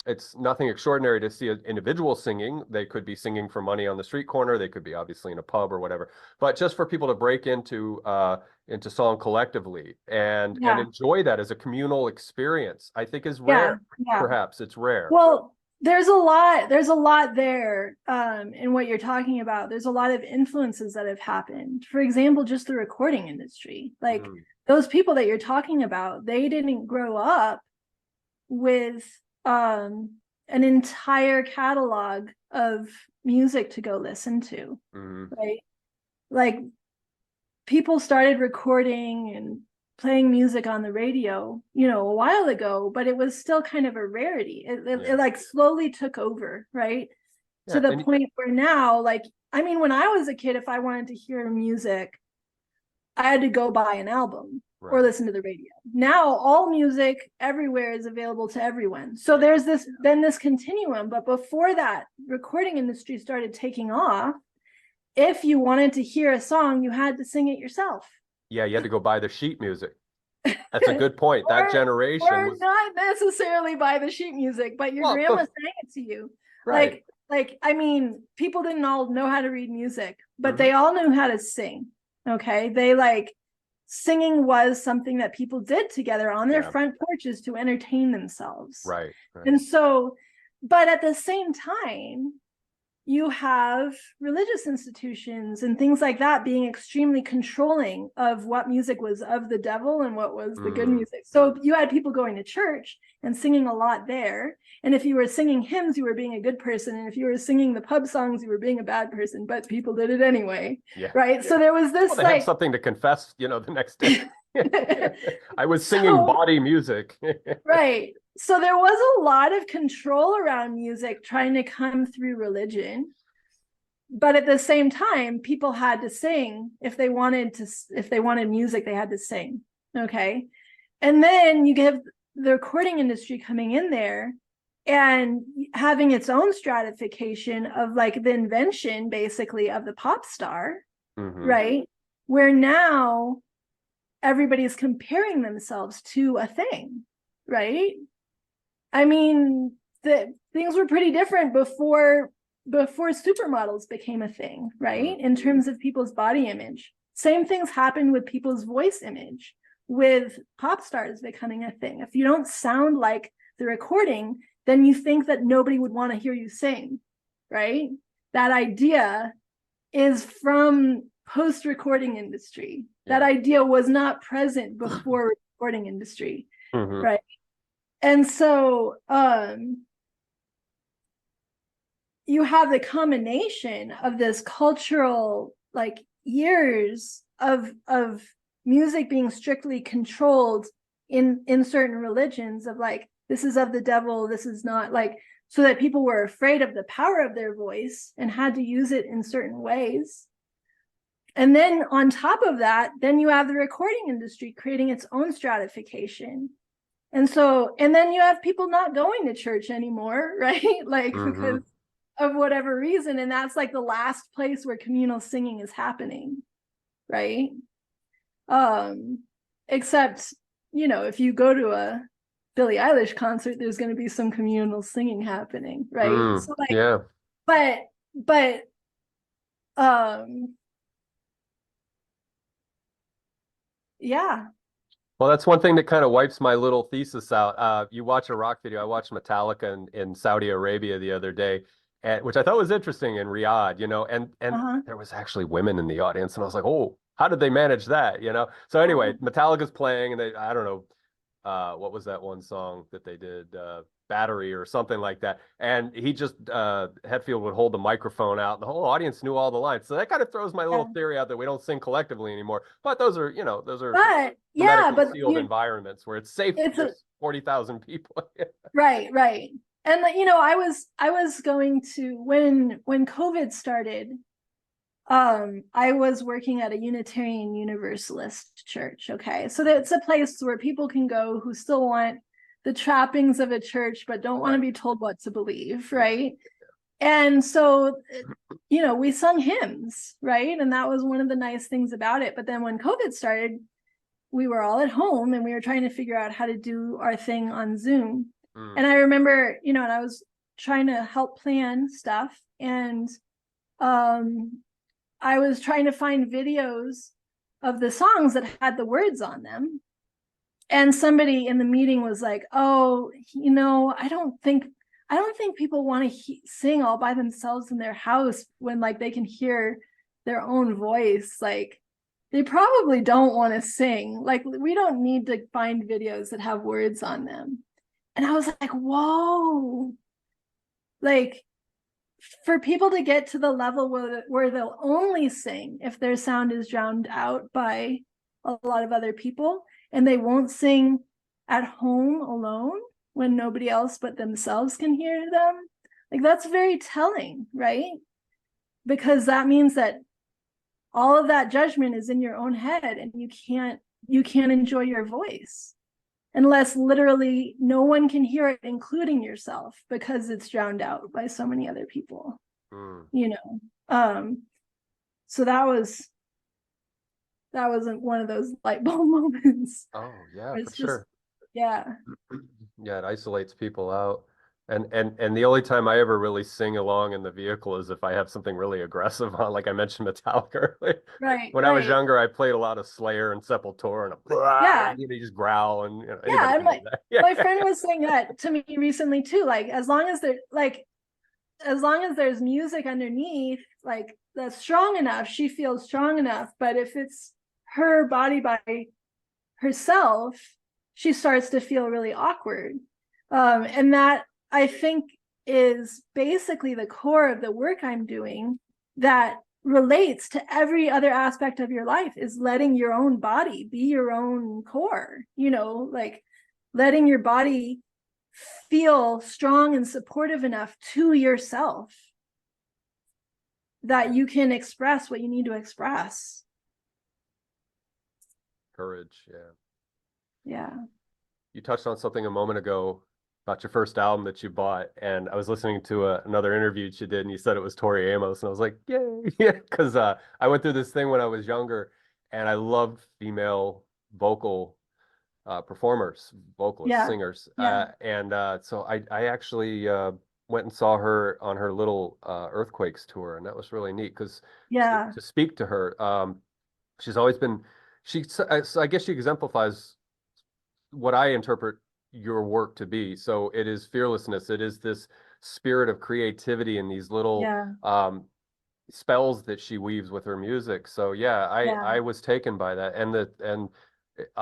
it's nothing extraordinary to see an individual singing. They could be singing for money on the street corner, they could be obviously in a pub or whatever, but just for people to break into song collectively and enjoy that as a communal experience, I think is rare. Perhaps it's rare. Well, there's a lot there in what you're talking about. There's a lot of influences that have happened. For example, just the recording industry. Like those people that you're talking about, they didn't grow up with an entire catalog of music to go listen to, right? Like people started recording and playing music on the radio, you know, a while ago, but it was still kind of a rarity. It like slowly took over, right? To the point where now, like, I mean, when I was a kid, if I wanted to hear music, I had to go buy an album or listen to the radio. Now all music everywhere is available to everyone. So there's this continuum. But before that recording industry started taking off, if you wanted to hear a song, you had to sing it yourself. Yeah, you had to go buy the sheet music. That's a good point. That generation or was not necessarily buy the sheet music, but your grandma sang it to you. Right. Like, I mean, people didn't all know how to read music, but they all knew how to sing. Okay. They like singing was something that people did together on their front porches to entertain themselves. Right. And so, but at the same time, you have religious institutions and things like that being extremely controlling of what music was of the devil and what was the good music. So you had people going to church and singing a lot there. And if you were singing hymns, you were being a good person. And if you were singing the pub songs, you were being a bad person, but people did it anyway. Yeah. Right. So there was this, they had something to confess, you know, the next day. I was singing body music. Right. So there was a lot of control around music trying to come through religion. But at the same time, people had to sing if they wanted music, they had to sing. Okay. And then you get the recording industry coming in there and having its own stratification of like the invention basically of the pop star, right? Where now everybody's comparing themselves to a thing, right? I mean, the things were pretty different before supermodels became a thing, right? In terms of people's body image. Same things happened with people's voice image, with pop stars becoming a thing. If you don't sound like the recording, then you think that nobody would want to hear you sing, right? That idea is from post-recording industry. That idea was not present before recording industry, right? And so you have the combination of this cultural like years of music being strictly controlled in certain religions of like, this is of the devil, this is not, like, so that people were afraid of the power of their voice and had to use it in certain ways. And then on top of that, then you have the recording industry creating its own stratification. And then you have people not going to church anymore, right? Like, because of whatever reason. And that's like the last place where communal singing is happening, right? Except, you know, if you go to a Billie Eilish concert, there's going to be some communal singing happening, right? So like, but yeah. Well, that's one thing that kind of wipes my little thesis out. You watch a rock video. I watched Metallica in Saudi Arabia the other day, which I thought was interesting in Riyadh, you know, and there was actually women in the audience, and I was like, oh, how did they manage that, you know? So anyway, Metallica's playing, and I don't know, what was that one song that they did? Battery or something like that. And he just, Hetfield would hold the microphone out and the whole audience knew all the lines. So that kind of throws my little theory out that we don't sing collectively anymore. But those are, you know, but sealed environments where it's safe for 40,000 people. Right. And, you know, I was going to, when COVID started, I was working at a Unitarian Universalist church. Okay. So it's a place where people can go who still want the trappings of a church, but don't want to be told what to believe. Right. And so, you know, we sung hymns, right? And that was one of the nice things about it. But then when COVID started, we were all at home and we were trying to figure out how to do our thing on Zoom. And I remember, you know, and I was trying to help plan stuff. And I was trying to find videos of the songs that had the words on them. And somebody in the meeting was like, oh, you know, I don't think people want to sing all by themselves in their house when like they can hear their own voice. Like they probably don't want to sing. Like we don't need to find videos that have words on them. And I was like, whoa, like for people to get to the level where they'll only sing if their sound is drowned out by a lot of other people, and they won't sing at home alone when nobody else but themselves can hear them. Like, that's very telling, right? Because that means that all of that judgment is in your own head, and you can't enjoy your voice unless literally no one can hear it, including yourself, because it's drowned out by so many other people. You know, so that wasn't one of those light bulb moments. Oh yeah, It's for just, sure. yeah. Yeah, it isolates people out. And the only time I ever really sing along in the vehicle is if I have something really aggressive on, like I mentioned Metallica earlier. Right, When I was right. younger, I played a lot of Slayer and Sepultura, and Yeah, you just growl, and yeah. anybody And can do that. Yeah. my friend was saying that to me recently too. Like, as long as there's music underneath, like, that's strong enough, she feels strong enough. But if it's her body by herself, she starts to feel really awkward. And that, I think, is basically the core of the work I'm doing, that relates to every other aspect of your life, is letting your own body be your own core, like letting your body feel strong and supportive enough to yourself that you can express what you need to express. Courage, yeah. Yeah. You touched on something a moment ago about your first album that you bought, and I was listening to another interview that you did, and you said it was Tori Amos, and I was like, yay, yeah, because I went through this thing when I was younger, and I loved female vocal performers, vocalists, Yeah. singers, Yeah. so I actually went and saw her on her little Earthquakes tour, and that was really neat because Yeah. to speak to her, she's always been so I guess she exemplifies what I interpret your work to be. So it is fearlessness. It is this spirit of creativity and these little Yeah. spells that she weaves with her music. So yeah, Yeah. I was taken by that, and it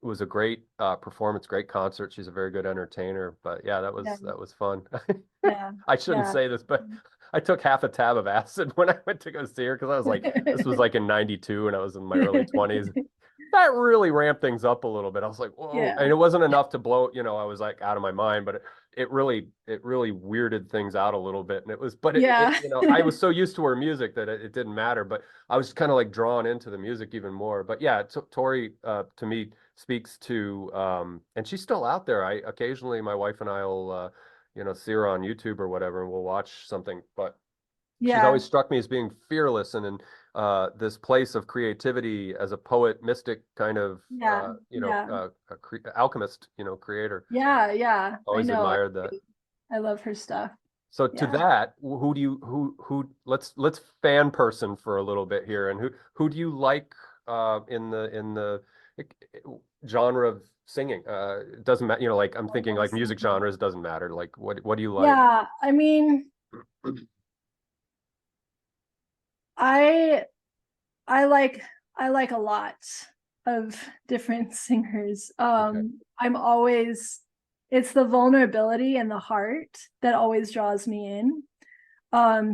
was a great performance, great concert. She's a very good entertainer. But yeah, Yeah. that was fun. Yeah. I shouldn't Yeah. say this, but I took half a tab of acid when I went to go see her because I was like, this was like in '92 and I was in my early 20s. That really ramped things up a little bit. I was like, whoa. Yeah. And it wasn't enough to blow, I was like out of my mind, but it really weirded things out a little bit. And it was, but Yeah. I was so used to her music that it didn't matter, but I was kind of like drawn into the music even more. But yeah, Tori, to me speaks to, and she's still out there. I occasionally, my wife and I'll, see her on YouTube or whatever, and we'll watch something, but she's Yeah. always struck me as being fearless and in this place of creativity as a poet, mystic kind of, Yeah. Yeah. alchemist, creator. Yeah. Yeah. I Always know. admired that. I love her stuff. So to Yeah. that, who do you let's fan person for a little bit here, and who do you like in the genre of singing? It doesn't matter, like I'm thinking like music genres doesn't matter. Like what do you like? Yeah. I mean, I I like I like a lot of different singers. Okay. It's the vulnerability and the heart that always draws me in.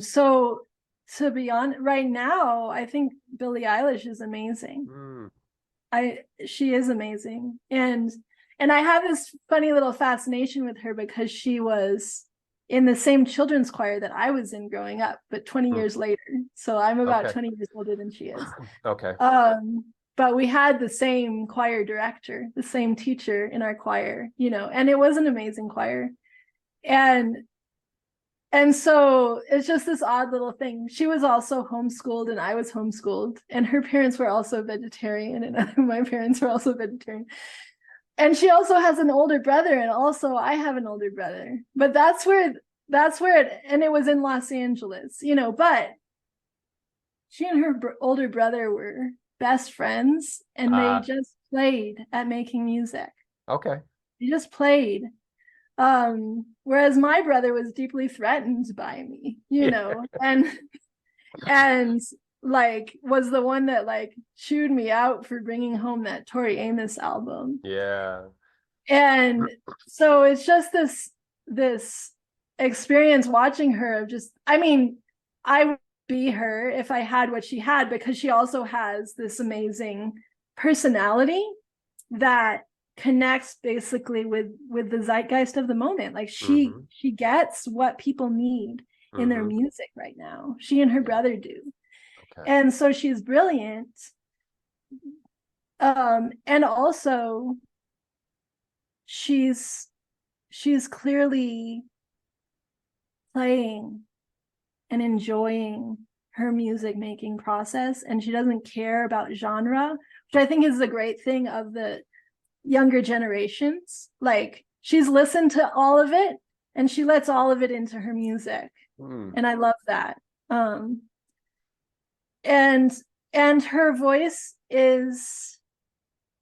So to be honest, right now, I think Billie Eilish is amazing. Mm, She is amazing. And I have this funny little fascination with her because she was in the same children's choir that I was in growing up, but 20 mm, years later. So I'm about okay. 20 years older than she is. Okay. But we had the same choir director, the same teacher in our choir, and it was an amazing choir. And so it's just this odd little thing. She was also homeschooled and I was homeschooled, and her parents were also vegetarian and my parents were also vegetarian. And she also has an older brother, and also I have an older brother. But that's where and it was in Los Angeles, but she and her older brother were best friends, and they just played at making music. Okay. They just played. Whereas my brother was deeply threatened by me, and like was the one that like chewed me out for bringing home that Tori Amos album. Yeah. And so it's just this experience watching her of just, I mean, I would be her if I had what she had, because she also has this amazing personality that connects basically with the zeitgeist of the moment. Like Mm-hmm. she gets what people need in their Mm-hmm. music right now. She and her Yeah. brother do. Okay. And so she's brilliant. And also she's clearly playing and enjoying her music making process, and she doesn't care about genre, which I think is the great thing of the younger generations. Like she's listened to all of it and she lets all of it into her music. Mm. And I love that. Um and and her voice is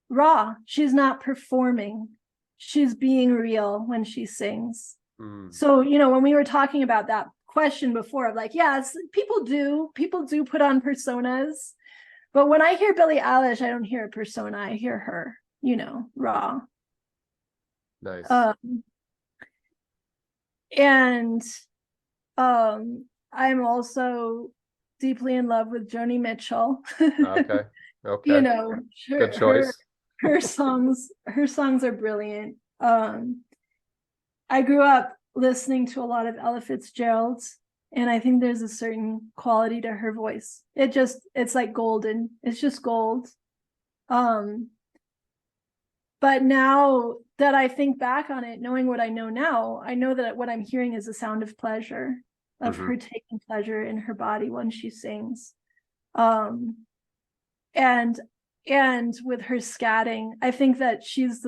raw. She's not performing. She's being real when she sings. Mm. So, when we were talking about that question before of like, yes, people do put on personas. But when I hear Billie Eilish, I don't hear a persona. I hear her, raw. Nice. Um, and I'm also deeply in love with Joni Mitchell. Okay. you Okay. know, Good her her choice. her songs are brilliant. I grew up listening to a lot of Ella Fitzgerald, and I think there's a certain quality to her voice. It's like golden. It's just gold. Um, but now that I think back on it, knowing what I know now, I know that what I'm hearing is a sound of pleasure, of Mm-hmm. her taking pleasure in her body when she sings. Um, and and with her scatting, I think that she's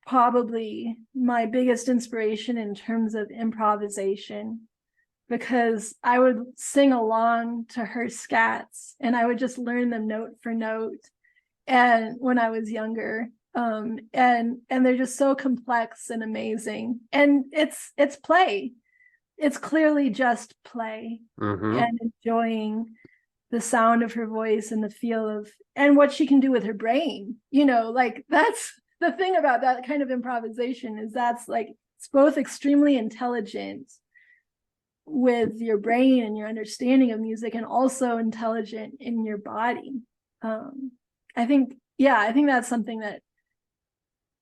probably my biggest inspiration in terms of improvisation, because I would sing along to her scats and I would just learn them note for note. And when I was younger, and they're just so complex and amazing. And it's play. It's clearly just play Mm-hmm. and enjoying the sound of her voice and the feel of and what she can do with her brain. Like that's the thing about that kind of improvisation, is that's like it's both extremely intelligent with your brain and your understanding of music, and also intelligent in your body. um I think that's something that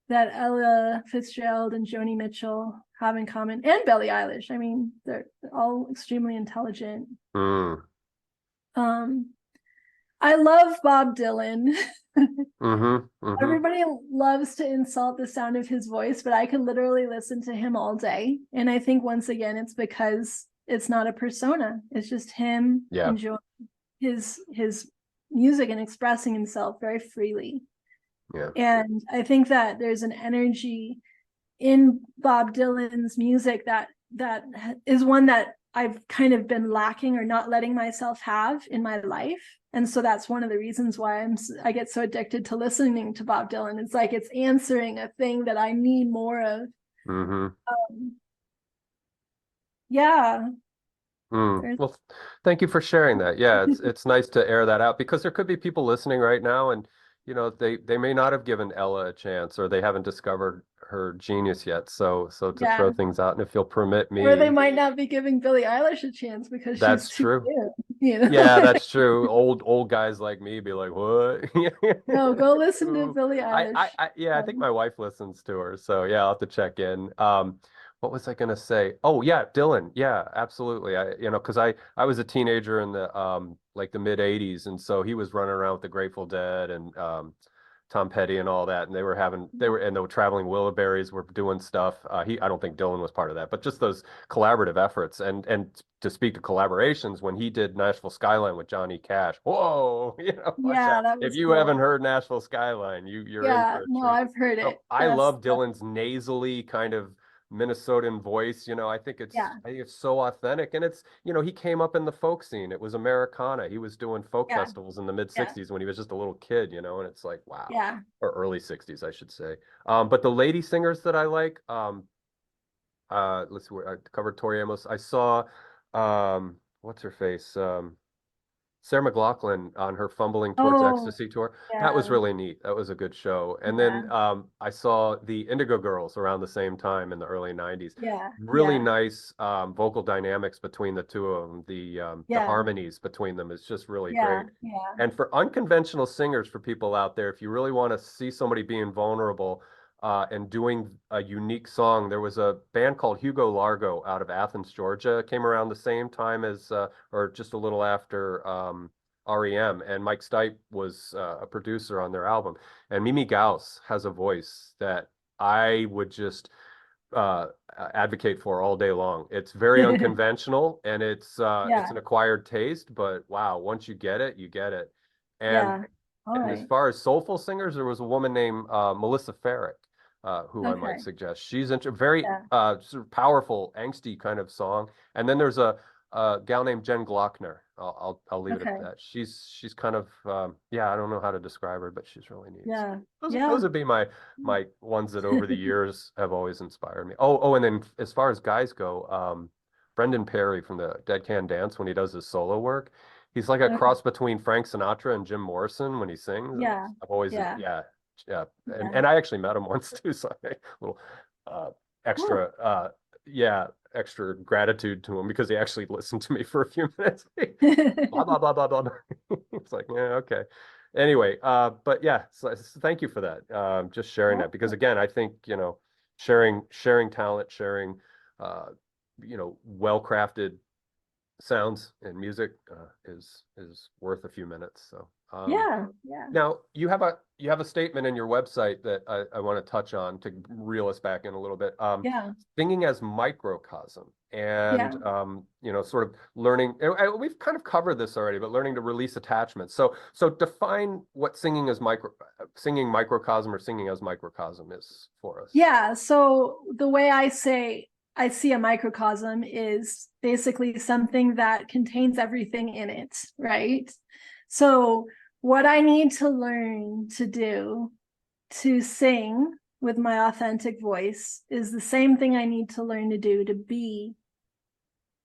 Ella Fitzgerald and Joni Mitchell have in common, and Billie Eilish. I mean, they're all extremely intelligent. Mm. um I love Bob Dylan. Mm-hmm. Mm-hmm. Everybody loves to insult the sound of his voice, but I could literally listen to him all day. And I think once again, it's because it's not a persona. It's just him Yeah. enjoying his music and expressing himself very freely. Yeah. And I think that there's an energy in Bob Dylan's music that is one that I've kind of been lacking or not letting myself have in my life. And so that's one of the reasons why I get so addicted to listening to Bob Dylan. It's like it's answering a thing that I need more of. Mm-hmm. Um, yeah. Mm. Well, thank you for sharing that. Yeah, it's nice to air that out, because there could be people listening right now, and they may not have given Ella a chance, or they haven't discovered her genius yet. So to throw Yeah. things out, and if you'll permit Or they me, might not be giving Billie Eilish a chance because she's that's too true. new. Yeah, that's true. Old guys like me be like, "What?" No, go listen to Ooh. Billie Eilish. Yeah, I think my wife listens to her, so yeah, I'll have to check in. What was I gonna say? Oh yeah, Dylan. Yeah, absolutely. Because I was a teenager in the like the mid '80s, and so he was running around with the Grateful Dead and Tom Petty and all that, and and the Traveling Wilburys were doing stuff. I don't think Dylan was part of that, but just those collaborative efforts, and to speak to collaborations, when he did Nashville Skyline with Johnny Cash, whoa, watch Yeah, out. that If was you haven't cool. heard Nashville Skyline, you're in Yeah, for a no, treat. I've heard So it. I Yes. love Dylan's nasally kind of Minnesotan voice. Yeah. I think it's so authentic, and he came up in the folk scene. It was Americana. He was doing folk Yeah. festivals in the mid Yeah. 60s when he was just a little kid, and it's like, wow. Yeah. Or early 60s, I should say. But the lady singers that I like, let's see, where I covered Tori Amos. I saw, what's her face? Sarah McLachlan on her Fumbling Towards Oh, Ecstasy tour. That was yeah, really neat. That was a good show. And yeah, then I saw the Indigo Girls around the same time in the early 90s. yeah, Really yeah, nice vocal dynamics between the two of them. The yeah, harmonies between them is just really yeah, great. yeah. And for unconventional singers, for people out there, if you really want to see somebody being vulnerable, and doing a unique song. There was a band called Hugo Largo out of Athens, Georgia, came around the same time as, or just a little after REM, and Mike Stipe was a producer on their album. And Mimi Gauss has a voice that I would just uh, advocate for all day long. It's very unconventional, and it's Yeah, an acquired taste, but wow, once you get it, you get it. And yeah. All and as right. far as soulful singers, there was a woman named Melissa Farrick, who I might Okay. suggest. She's very Yeah. sort of powerful, angsty kind of song. And then there's a gal named Jen Glockner. I'll leave it at Okay. that. She's kind of yeah, I don't know how to describe her, but she's really neat. So Yeah. those Yeah. would be my ones that over the years have always inspired me. Oh, and then as far as guys go, Brendan Perry from the Dead Can Dance, when he does his solo work, he's like a Okay. cross between Frank Sinatra and Jim Morrison when he sings. And Yeah. I've always, Yeah. yeah, yeah. Yeah. And I actually met him once too, so a little uh, Cool. extra, yeah, extra gratitude to him because he actually listened to me for a few minutes. Blah blah blah blah blah. It's like, yeah, okay. Anyway, but yeah, so thank you for that. Just sharing that because again, I think, sharing talent, sharing well-crafted sounds and music is worth a few minutes. So Yeah. Yeah. now you have a statement in your website that I want to touch on to reel us back in a little bit. Yeah. Singing as microcosm and Yeah. sort of learning. We've kind of covered this already, but learning to release attachments. So define what singing microcosm or singing as microcosm is for us. Yeah. So the way I see a microcosm is basically something that contains everything in it, right? So what I need to learn to do to sing with my authentic voice is the same thing I need to learn to do to be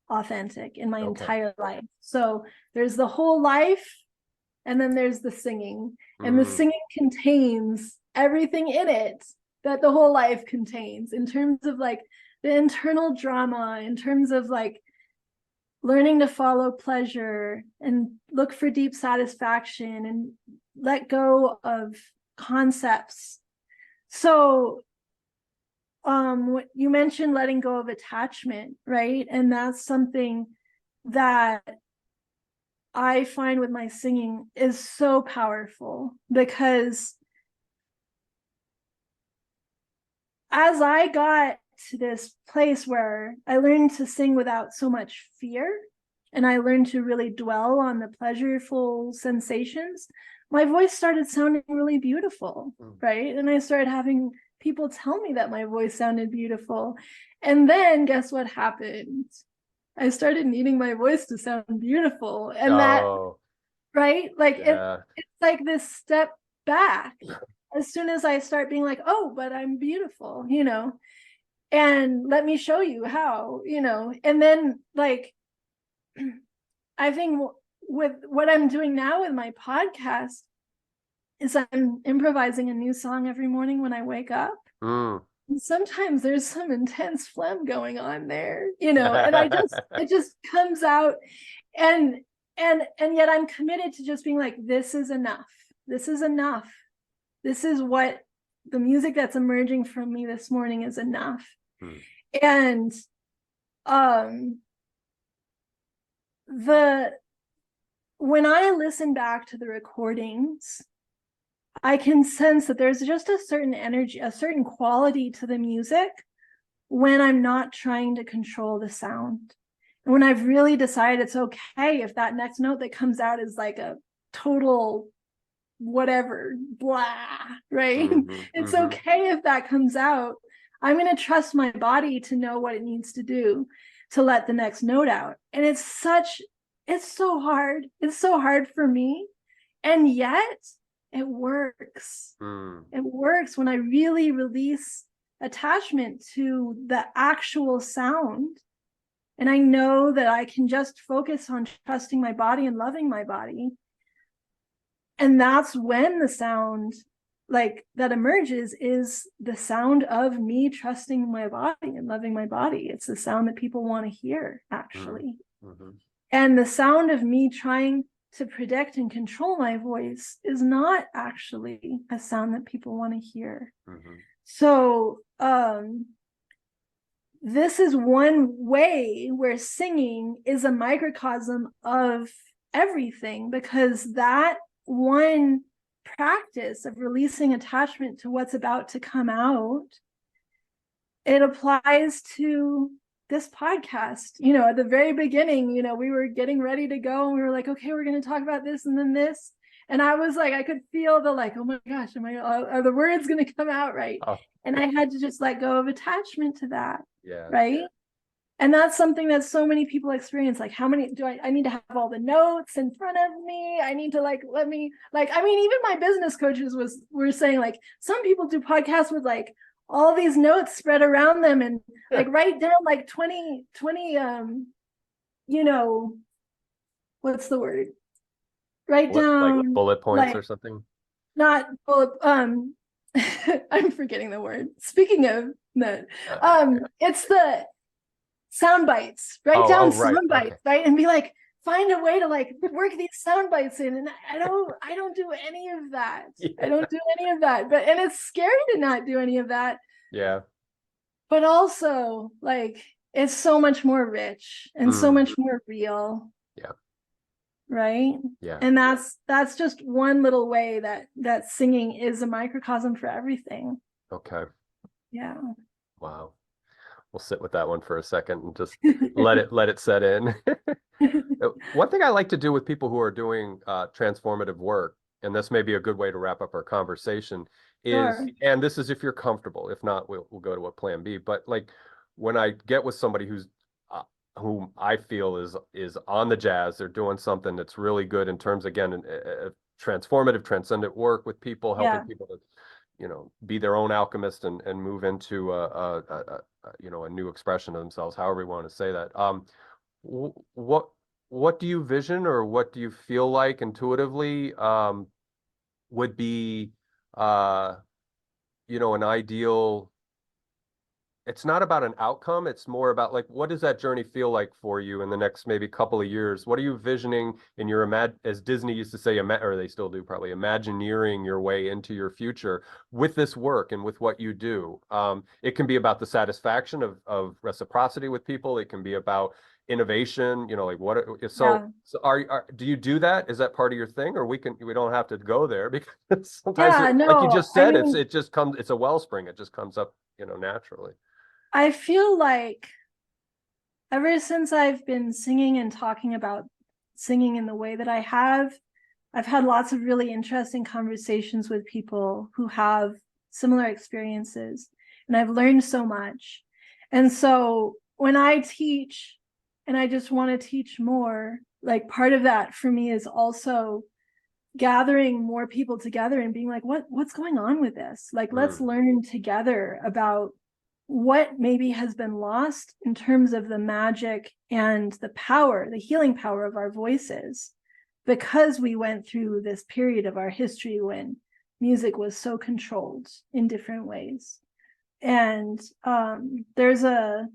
authentic in my Okay. entire life. So there's the whole life, and then there's the singing. And the Mm, singing contains everything in it that the whole life contains in terms of like the internal drama, in terms of like learning to follow pleasure and look for deep satisfaction and let go of concepts. So what you mentioned, letting go of attachment, right? And that's something that I find with my singing is so powerful because as I got to this place where I learned to sing without so much fear and I learned to really dwell on the pleasureful sensations, my voice started sounding really beautiful, mm. right? And I started having people tell me that my voice sounded beautiful. And then guess what happened? I started needing my voice to sound beautiful. And that, Oh, right? Like yeah. it's like this step back as soon as I start being like, oh, but I'm beautiful, and let me show you how, and then like, I think with what I'm doing now with my podcast is I'm improvising a new song every morning when I wake up. Mm. And sometimes there's some intense phlegm going on there, and it just comes out and and yet I'm committed to just being like, this is enough. This is enough. This is what the music that's emerging from me this morning is enough. Mm. And um the when I listen back to the recordings, I can sense that there's just a certain energy, a certain quality to the music when I'm not trying to control the sound. And when I've really decided it's okay if that next note that comes out is like a total whatever, blah, right? Mm-hmm, It's mm-hmm. okay if that comes out. I'm going to trust my body to know what it needs to do to let the next note out. And it's so hard. It's so hard for me. And yet it works. Mm. It works when I really release attachment to the actual sound and I know that I can just focus on trusting my body and loving my body. And that's when the sound like that emerges is the sound of me trusting my body and loving my body. It's the sound that people want to hear, actually. Mm-hmm. And the sound of me trying to predict and control my voice is not actually a sound that people want to hear. Mm-hmm. So this is one way where singing is a microcosm of everything, because that one practice of releasing attachment to what's about to come out, it applies to this podcast. You know, at the very beginning, you know, we were getting ready to go and we were like, okay, we're going to talk about this and then this. And I was like, I could feel the like, oh my gosh, are the words going to come out right? Oh. And I had to just let go of attachment to that. Yeah. Right. And that's something that so many people experience. Like, how many do I need to have all the notes in front of me? I need to like, let me like, I mean, even my business coaches were saying like, some people do podcasts with like all these notes spread around them and like write down like 20, you know, what's the word? Write down like bullet points like, or something. Not bullet, I'm forgetting the word. Speaking of that, it's the sound bites. Write down right. sound bites, Okay. right? And be like, find a way to like work these sound bites in. And I don't do any of that. Yeah. I don't do any of that. But and it's scary to not do any of that. Yeah. But also, like, it's so much more rich and so much more real. Yeah. Right. Yeah. And that's just one little way that singing is a microcosm for everything. Okay. Yeah. Wow. We'll sit with that one for a second and just let it set in. One thing I like to do with people who are doing transformative work, and this may be a good way to wrap up our conversation, is, Sure. and this is if you're comfortable. If not, we'll go to a plan B. But like when I get with somebody whom I feel is on the jazz, they're doing something that's really good in terms, again, transformative, transcendent work with people, helping people to, you know, be their own alchemist and move into you know, a new expression of themselves, however you want to say that. What do you vision, or what do you feel like intuitively would be you know, an ideal? It's not about an outcome. It's more about like, what does that journey feel like for you in the next maybe couple of years? What are you visioning in your as Disney used to say, or they still do probably, imagineering your way into your future with this work and with what you do? It can be about the satisfaction of reciprocity with people. It can be about innovation, you know, like so do you do that? Is that part of your thing? Or we don't have to go there, because sometimes like you just said, it just comes, it's a wellspring. It just comes up, you know, naturally. I feel like ever since I've been singing and talking about singing in the way that I have, I've had lots of really interesting conversations with people who have similar experiences, and I've learned so much. And so when I teach, and I just want to teach more, like part of that for me is also gathering more people together and being like, what's going on with this? Like, let's learn together about what maybe has been lost in terms of the magic and the power, the healing power of our voices, because we went through this period of our history when music was so controlled in different ways. And there's a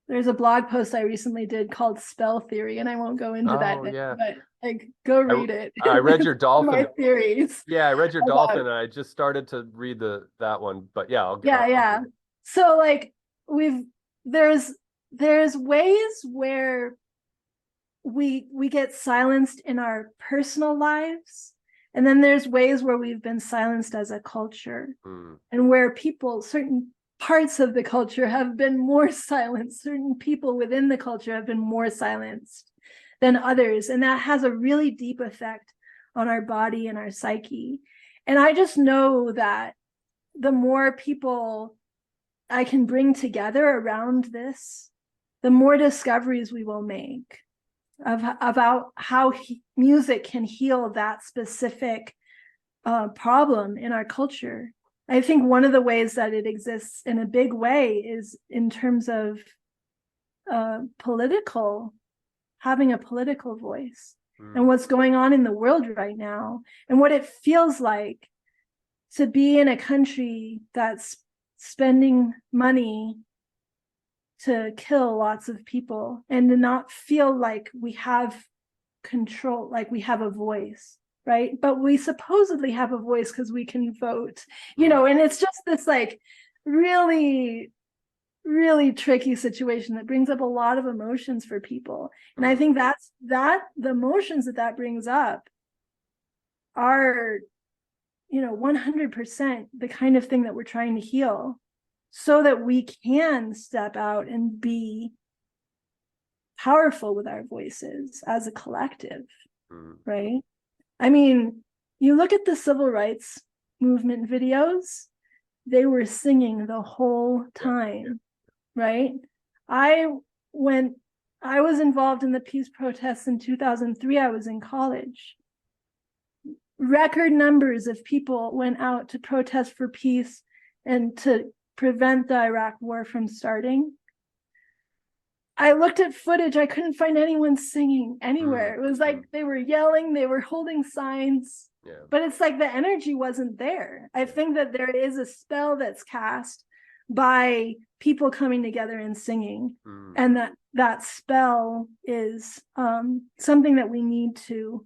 blog post I recently did called Spell Theory, and I won't go into that, but like, go read it. I read your dolphin. My theories. Yeah, I read your dolphin, and I just started to read that one. But yeah, I'll so like there's ways where we get silenced in our personal lives, and then there's ways where we've been silenced as a culture, and where certain parts of the culture have been more silenced. Certain people within the culture have been more silenced than others. And that has a really deep effect on our body and our psyche. And I just know that the more people I can bring together around this, the more discoveries we will make about how music can heal that specific problem in our culture. I think one of the ways that it exists in a big way is in terms of political, having a political voice and Mm. what's going on in the world right now and what it feels like to be in a country that's spending money to kill lots of people and to not feel like we have control, like we have a voice, right? But we supposedly have a voice because we can vote, Mm. and it's just this like really, really tricky situation that brings up a lot of emotions for people. And I Mm. think that the emotions that brings up are 100% the kind of thing that we're trying to heal so that we can step out and be powerful with our voices as a collective, Mm. right? I mean, you look at the civil rights movement videos, they were singing the whole Yeah. time, right? I went, I was involved in the peace protests in 2003. I was in college. Record numbers of people went out to protest for peace and to prevent the Iraq war from starting. I looked at footage, I couldn't find anyone singing anywhere. Mm. It was like Mm. they were yelling, they were holding signs, Yeah. but it's like the energy wasn't there. I think that there is a spell that's cast by people coming together and singing, Mm. and that spell is something that we need to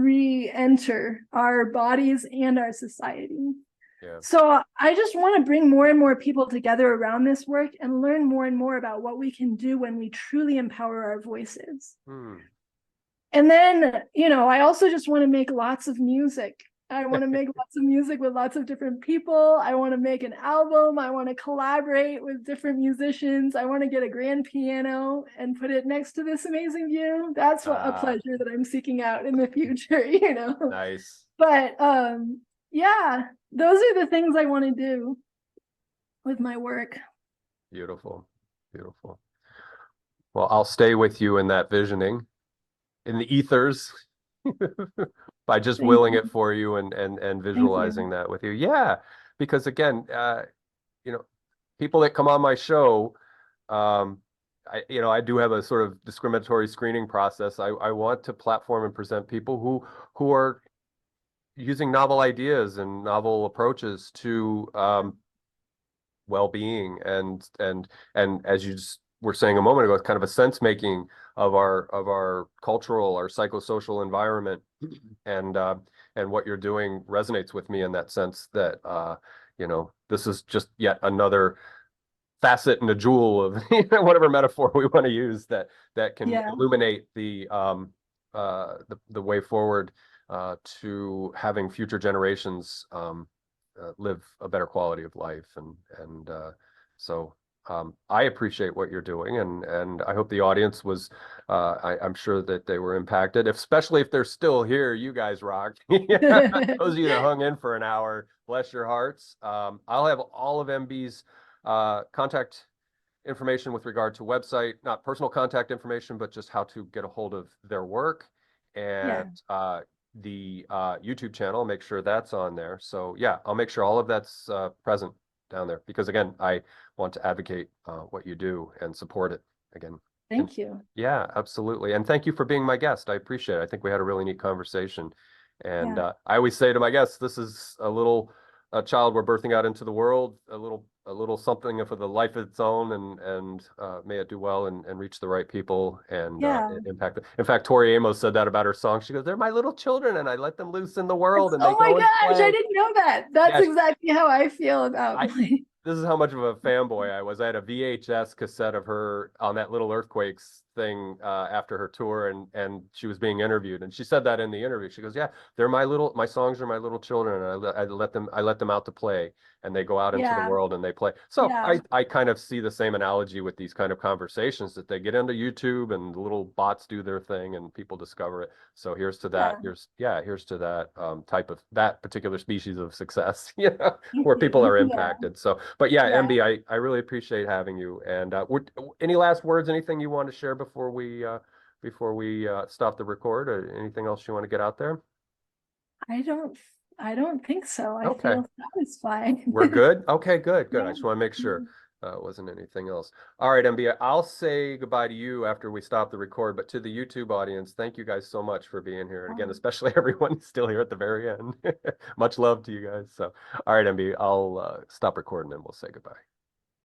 re-enter our bodies and our society. Yeah. So I just want to bring more and more people together around this work and learn more and more about what we can do when we truly empower our voices. Mm. And then, I also just want to make lots of music. I want to make lots of music with lots of different people. I want to make an album. I want to collaborate with different musicians. I want to get a grand piano and put it next to this amazing view. That's what a pleasure that I'm seeking out in the future, Nice. But yeah, those are the things I want to do with my work. Beautiful. Beautiful. Well, I'll stay with you in that visioning, in the ethers, by just Thank willing you. it for you and Thank you. visualizing that with you. Yeah, because again, you know, people that come on my show, um, I do have a sort of discriminatory screening process. I want to platform and present people who are using novel ideas and novel approaches to well-being and as you just were saying a moment ago, it's kind of a sense making of our cultural, our psychosocial environment, and what you're doing resonates with me in that sense that this is just yet another facet and a jewel of whatever metaphor we want to use that can Yeah. illuminate the way forward to having future generations live a better quality of life and so I appreciate what you're doing and I hope the audience was I'm sure that they were impacted, especially if they're still here. You guys rock. Those of you that hung in for an hour, bless your hearts. I'll have all of MB's contact information with regard to website, not personal contact information, but just how to get a hold of their work Yeah. and the YouTube channel, make sure that's on there. So yeah, I'll make sure all of that's present down there because again, I want to advocate what you do and support it again. And Thank you. yeah, absolutely. And thank you for being my guest. I appreciate it. I think we had a really neat conversation. And Yeah. I always say to my guests, this is a child we're birthing out into the world, a little something for the life of its own, and may it do well and reach the right people and Yeah. impact it. In fact, Tori Amos said that about her song. She goes, "They're my little children, and I let them loose in the world, and they Oh my go and gosh, I play." didn't know that. That's Yeah, exactly how I feel about I my this is how much of a fanboy I was. I had a VHS cassette of her on that Little Earthquakes thing after her tour, and she was being interviewed, and she said that in the interview. She goes, "Yeah, my songs are my little children, and I let them out to play, and they go out into the Yeah. world and they play." So Yeah. I kind of see the same analogy with these kind of conversations that they get into YouTube and the little bots do their thing and people discover it. So here's to that. Yeah. Here's to that type of that particular species of success, Thank where people you. are Yeah. impacted. So, but yeah, Yeah. MB, I really appreciate having you. And any last words, anything you want to share before we stop the record, or anything else you want to get out there? I don't I don't think so. I Okay. feel satisfied. We're good? Okay, good, good. I Yeah. just want to make sure it wasn't anything else. All right, MB, I'll say goodbye to you after we stop the record, but to the YouTube audience, thank you guys so much for being here. And again, especially everyone who's still here at the very end. Much love to you guys. So, all right, MB, I'll stop recording and we'll say goodbye.